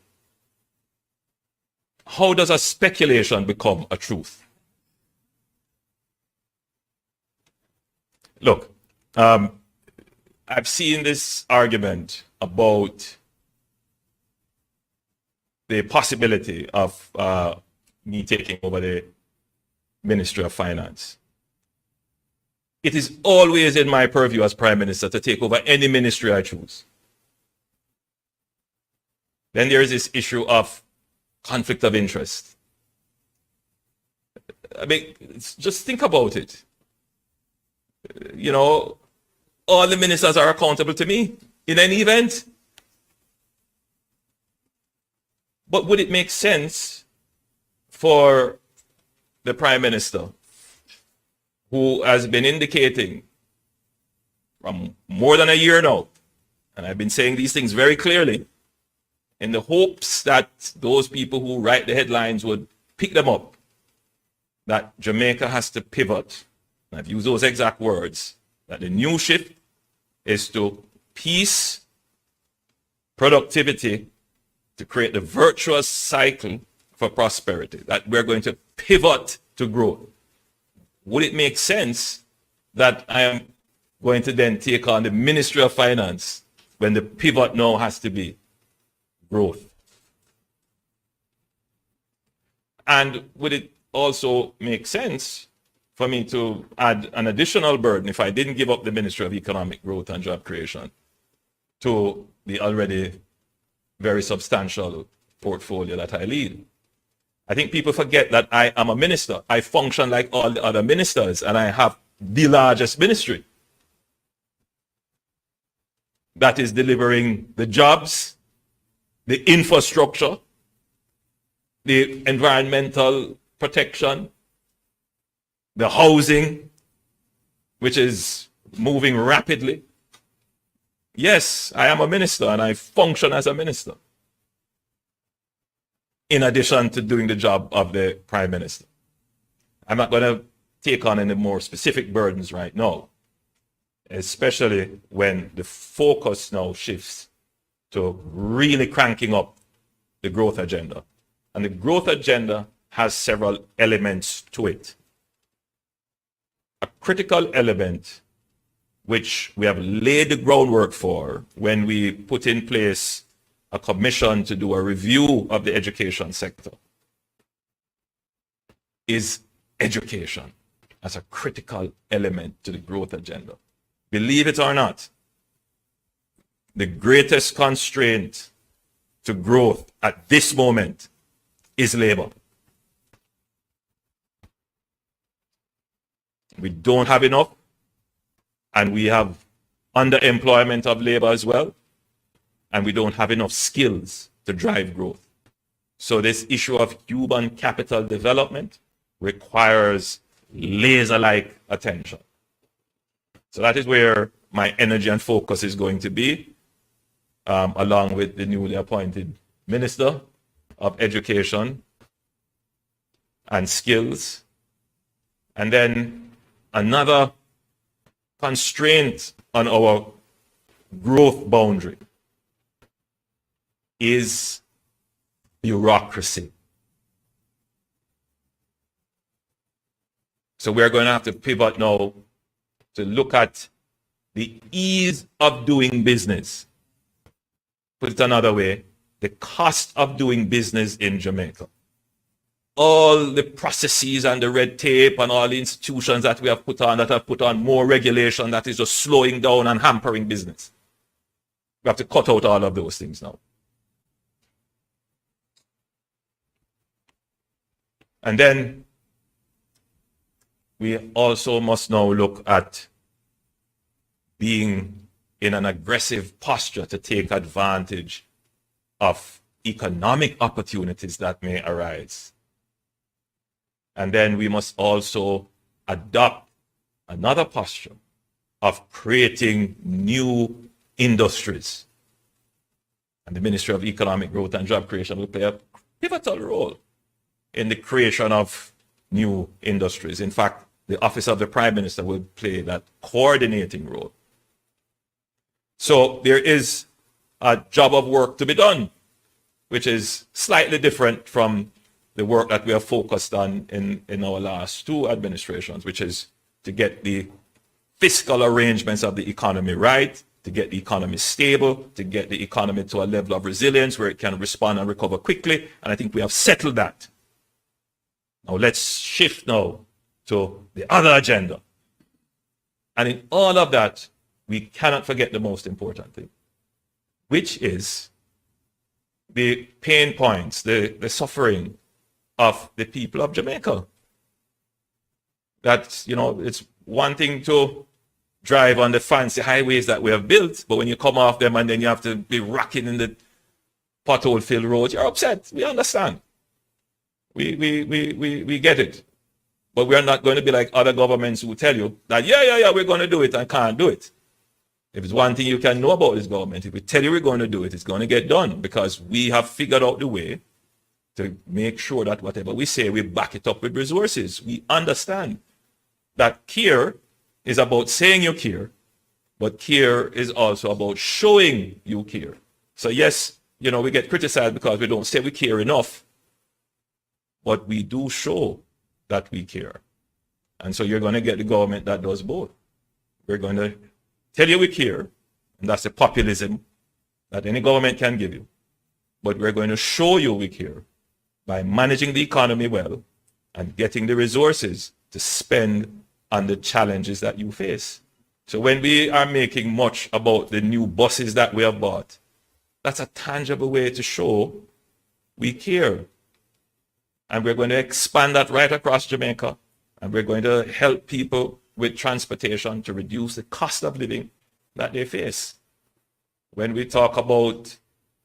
How does a speculation become a truth? Look, I've seen this argument about the possibility of me taking over the Ministry of Finance. It is always in my purview as Prime Minister to take over any ministry I choose. Then there is this issue of conflict of interest. I mean, just think about it. All the ministers are accountable to me in any event. But would it make sense for the Prime Minister, who has been indicating from more than a year now, and I've been saying these things very clearly, in the hopes that those people who write the headlines would pick them up, that Jamaica has to pivot, and I've used those exact words, that the new shift is to peace, productivity, to create the virtuous cycle for prosperity, that we're going to pivot to growth. Would it make sense that I am going to then take on the Ministry of Finance when the pivot now has to be growth? And would it also make sense for me to add an additional burden if I didn't give up the Ministry of Economic Growth and Job Creation to the already very substantial portfolio that I lead? I think people forget that I am a minister. I function like all the other ministers, and I have the largest ministry. that is delivering the jobs, the infrastructure, the environmental protection, the housing, which is moving rapidly. Yes, I am a minister and I function as a minister, in addition to doing the job of the Prime Minister. I'm not going to take on any more specific burdens right now, especially when the focus now shifts to really cranking up the growth agenda. And the growth agenda has several elements to it. A critical element which we have laid the groundwork for when we put in place a commission to do a review of the education sector is education as a critical element to the growth agenda. Believe it or not, the greatest constraint to growth at this moment is labor. We don't have enough, and we have underemployment of labor as well, and we don't have enough skills to drive growth. So this issue of human capital development requires laser-like attention. So that is where my energy and focus is going to be, along with the newly appointed Minister of Education and Skills. And then another constraint on our growth boundary is bureaucracy. So we're going to have to pivot now to look at the ease of doing business. Put it another way, the cost of doing business in Jamaica. All the processes and the red tape and all the institutions that we have put on that have put on more regulation that is just slowing down and hampering business. We have to cut out all of those things now. And then we also must now look at being in an aggressive posture to take advantage of economic opportunities that may arise. And then we must also adopt another posture of creating new industries. And the Ministry of Economic Growth and Job Creation will play a pivotal role in the creation of new industries. In fact, the Office of the Prime Minister will play that coordinating role. So there is a job of work to be done, which is slightly different from the work that we have focused on in our last two administrations, which is to get the fiscal arrangements of the economy right, to get the economy stable, to get the economy to a level of resilience where it can respond and recover quickly. And I think we have settled that. Now let's shift now to the other agenda. And in all of that, we cannot forget the most important thing, which is the pain points, the suffering of the people of Jamaica. That, it's one thing to drive on the fancy highways that we have built, but when you come off them and then you have to be rocking in the pothole-filled roads, you're upset. We understand. We get it. But we're not going to be like other governments who tell you that, yeah, we're going to do it and can't do it. If it's one thing you can know about this government, if we tell you we're going to do it, it's going to get done, because we have figured out the way to make sure that whatever we say, we back it up with resources. We understand that care is about saying you care, but care is also about showing you care. So yes, we get criticized because we don't say we care enough, but we do show that we care. And so you're going to get the government that does both. We're going to tell you we care, and that's the populism that any government can give you. But we're going to show you we care by managing the economy well and getting the resources to spend on the challenges that you face. So when we are making much about the new buses that we have bought, that's a tangible way to show we care. And we're going to expand that right across Jamaica. And we're going to help people with transportation to reduce the cost of living that they face. When we talk about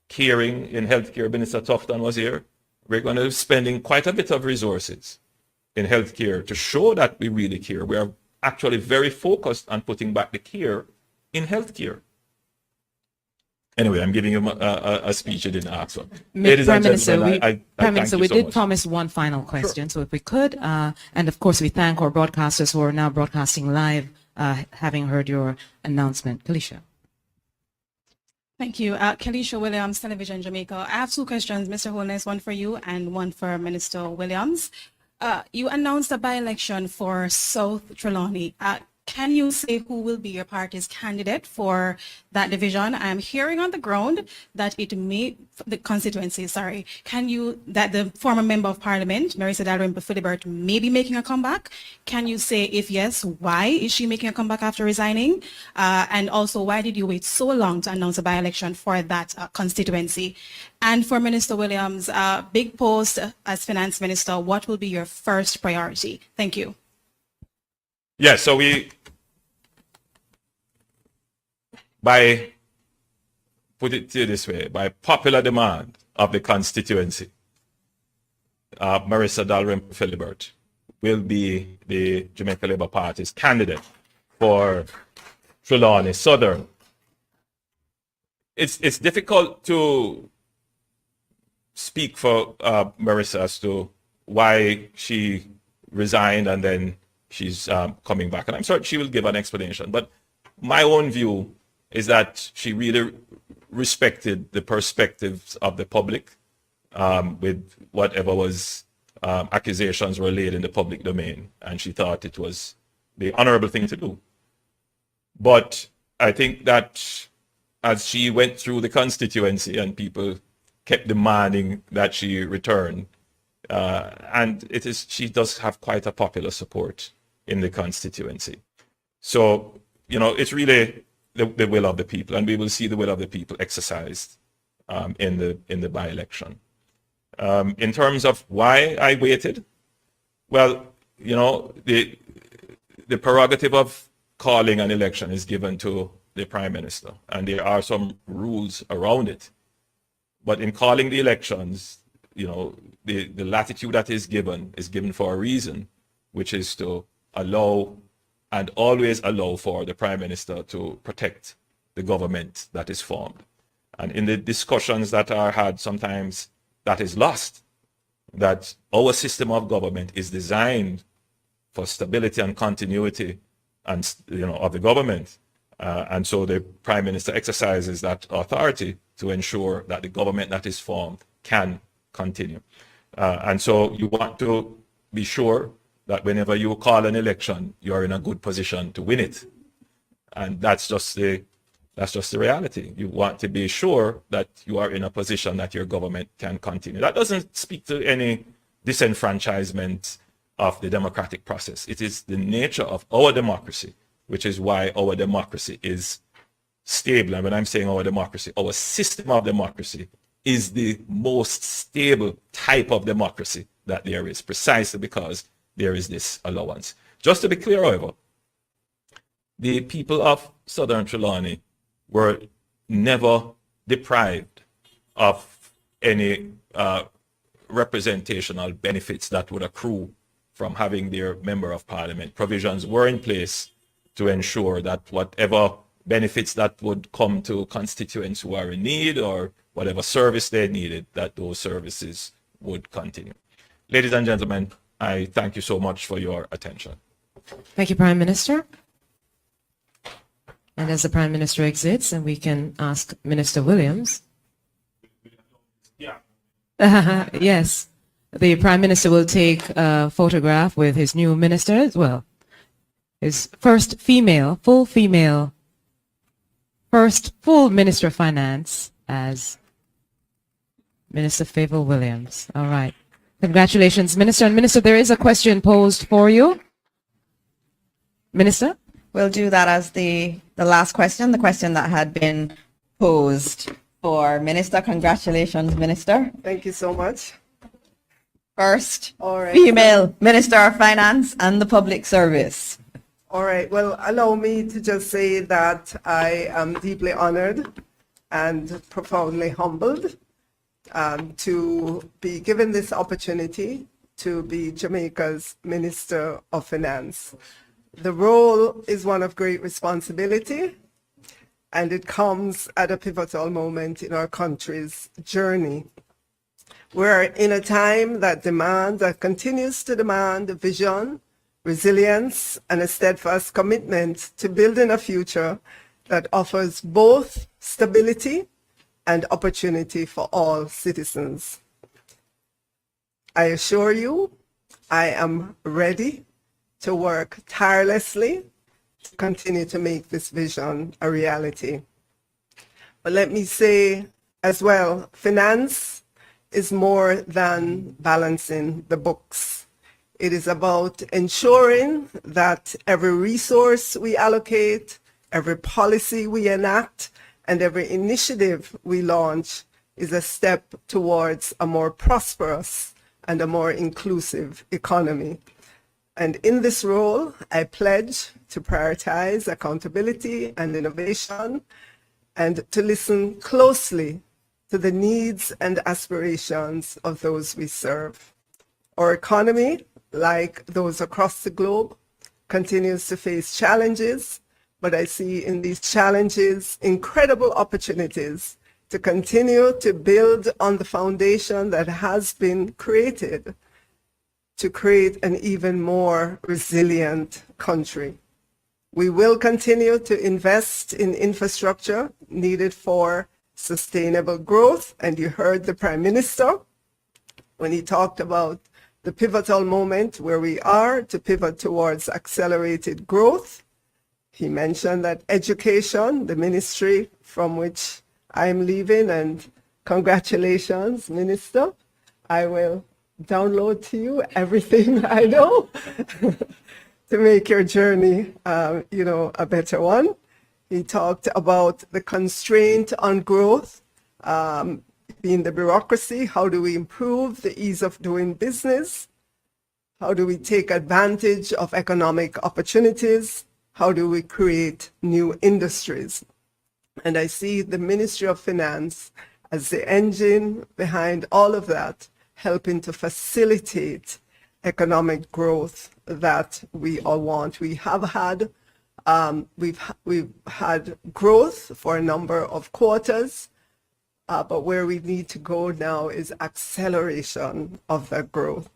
caring in healthcare, Minister Tufton was here. We're going to be spending quite a bit of resources in healthcare to show that we really care. We are actually very focused on putting back the care in healthcare. Anyway, I'm giving you a speech you didn't ask for. Ladies Prime and Minister, gentlemen, I Prime thank Minister, you we so did much. promise one final question, so if we could, and of course we thank our broadcasters who are now broadcasting live, having heard your announcement. Kalisha. Thank you. Kalisha Williams, Television Jamaica. I have two questions, Mr. Holness, one for you and one for Minister Williams. You announced a by-election for South Trelawney. Can you say who will be your party's candidate for that division? I'm hearing on the ground that it may, the constituency, sorry, that the former member of parliament, Marisa Dalrymple-Philibert, may be making a comeback. Can you say, if yes, why is she making a comeback after resigning? And also, why did you wait so long to announce a by-election for that constituency? And for Minister Williams, big post as finance minister, what will be your first priority? Thank you. Yeah, so put it this way, by popular demand of the constituency, Marisa Dalrymple-Philibert will be the Jamaica Labour Party's candidate for Trelawney Southern. It's difficult to speak for Marisa as to why she resigned and then she's coming back. And I'm certain she will give an explanation. But my own view is that she really respected the perspectives of the public with whatever was accusations were laid in the public domain. And she thought it was the honorable thing to do. But I think that as she went through the constituency and people kept demanding that she return, and she does have quite a popular support in the constituency. So, it's really the will of the people, and we will see the will of the people exercised in the by-election. In terms of why I waited, well, the prerogative of calling an election is given to the Prime Minister, and there are some rules around it. But in calling the elections, the latitude that is given for a reason, which is to allow and always allow for the Prime Minister to protect the government that is formed. And in the discussions that are had, sometimes that is lost, that our system of government is designed for stability and continuity and of the government. And so the Prime Minister exercises that authority to ensure that the government that is formed can continue. And so you want to be sure that whenever you call an election, you're in a good position to win it. And that's just the reality. You want to be sure that you are in a position that your government can continue. That doesn't speak to any disenfranchisement of the democratic process. It is the nature of our democracy, which is why our democracy is stable. And when I'm saying our democracy, our system of democracy is the most stable type of democracy that there is, precisely because there is this allowance. Just to be clear, however, the people of Southern Trelawney were never deprived of any representational benefits that would accrue from having their member of parliament. Provisions were in place to ensure that whatever benefits that would come to constituents who are in need or whatever service they needed, that those services would continue. Ladies and gentlemen, I thank you so much for your attention. Thank you, Prime Minister. And as the Prime Minister exits, and we can ask Minister Williams. Yeah. Yes, the Prime Minister will take a photograph with his new minister as well. His first full Minister of Finance as Minister Favour Williams. All right. Congratulations, Minister. And Minister, there is a question posed for you. Minister? We'll do that as the last question, the question that had been posed for Minister. Congratulations, Minister. Thank you so much. First All right. female Minister of Finance and the Public Service. All right. Well, allow me to just say that I am deeply honored and profoundly humbled to be given this opportunity to be Jamaica's Minister of Finance. The role is one of great responsibility, and it comes at a pivotal moment in our country's journey. We're in a time that continues to demand vision, resilience, and a steadfast commitment to building a future that offers both stability and opportunity for all citizens. I assure you, I am ready to work tirelessly to continue to make this vision a reality. But let me say as well, finance is more than balancing the books. It is about ensuring that every resource we allocate, every policy we enact, and every initiative we launch is a step towards a more prosperous and a more inclusive economy. And in this role, I pledge to prioritize accountability and innovation and to listen closely to the needs and aspirations of those we serve. Our economy, like those across the globe, continues to face challenges, but I see in these challenges incredible opportunities to continue to build on the foundation that has been created to create an even more resilient country. We will continue to invest in infrastructure needed for sustainable growth, and you heard the Prime Minister when he talked about the pivotal moment where we are to pivot towards accelerated growth. He mentioned that education, the ministry from which I'm leaving, and congratulations, Minister. I will download to you everything I know to make your journey, a better one. He talked about the constraint on growth, being the bureaucracy. How do we improve the ease of doing business? How do we take advantage of economic opportunities? How do we create new industries? And I see the Ministry of Finance as the engine behind all of that, helping to facilitate economic growth that we all want. We have had, we've had growth for a number of quarters, but where we need to go now is acceleration of that growth.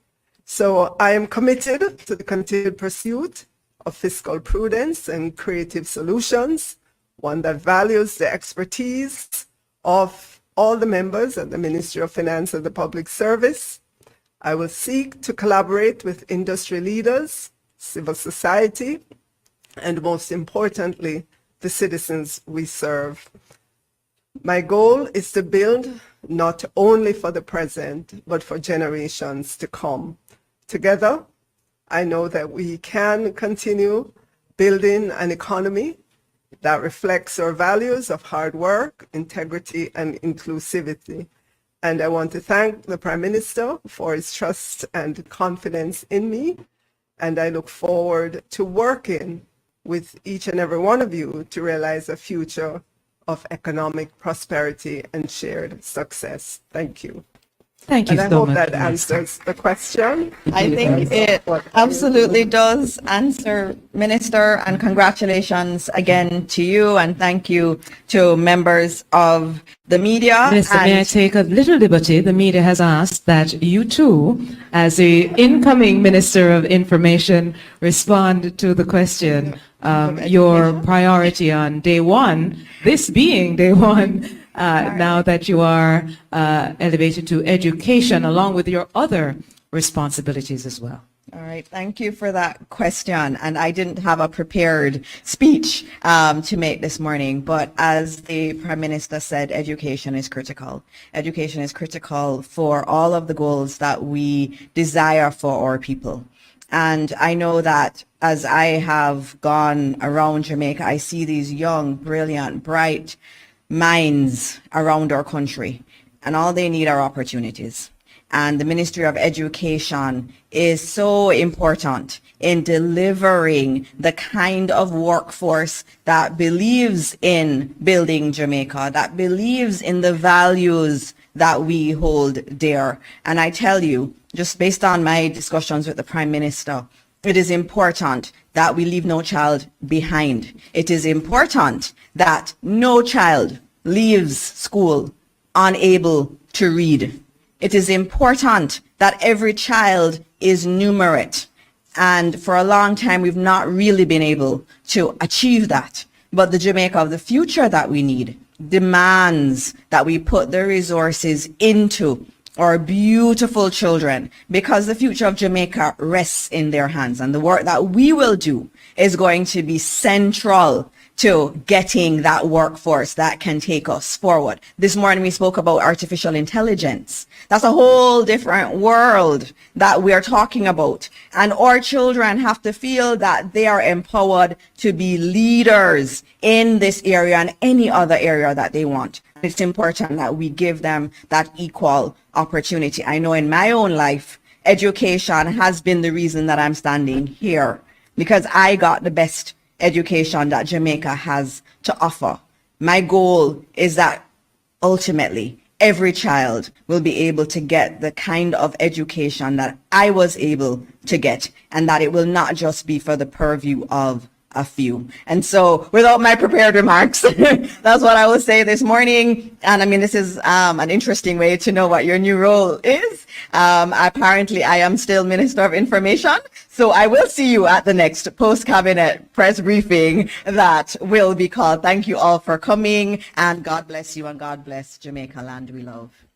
So I am committed to the continued pursuit of fiscal prudence and creative solutions, one that values the expertise of all the members at the Ministry of Finance and the Public Service. I will seek to collaborate with industry leaders, civil society, and most importantly, the citizens we serve. My goal is to build not only for the present, but for generations to come. Together, I know that we can continue building an economy that reflects our values of hard work, integrity, and inclusivity. And I want to thank the Prime Minister for his trust and confidence in me. And I look forward to working with each and every one of you to realize a future of economic prosperity and shared success. Thank you. Thank you And I so hope much. that answers the question. I think it absolutely does answer, Minister, and congratulations again to you, and thank you to members of the media. Minister, may I take a little liberty? The media has asked that you too, as the incoming Minister of Information, respond to the question, your priority on day one, this being day one, now that you are elevated to education, along with your other responsibilities as well. All right, thank you for that question. And I didn't have a prepared speech to make this morning, but as the Prime Minister said, education is critical. Education is critical for all of the goals that we desire for our people. And I know that as I have gone around Jamaica, I see these young, brilliant, bright minds around our country, and all they need are opportunities. and the Ministry of Education is so important in delivering the kind of workforce that believes in building Jamaica, that believes in the values that we hold dear. And I tell you, just based on my discussions with the Prime Minister, it is important that we leave no child behind. It is important that no child leaves school unable to read. It is important that every child is numerate. And for a long time, we've not really been able to achieve that. But the Jamaica of the future that we need demands that we put the resources into our beautiful children, because the future of Jamaica rests in their hands. And the work that we will do is going to be central to getting that workforce that can take us forward. This morning we spoke about artificial intelligence. That's a whole different world that we're talking about. And our children have to feel that they are empowered to be leaders in this area and any other area that they want. It's important that we give them that equal opportunity. I know in my own life, education has been the reason that I'm standing here, because I got the best education that Jamaica has to offer. My goal is that ultimately every child will be able to get the kind of education that I was able to get, and that it will not just be for the purview of a few. And so without my prepared remarks, that's what I will say this morning. And I mean, this is an interesting way to know what your new role is. Apparently, I am still Minister of Information. So I will see you at the next post-cabinet press briefing that will be called. Thank you all for coming, and God bless you, and God bless Jamaica land we love.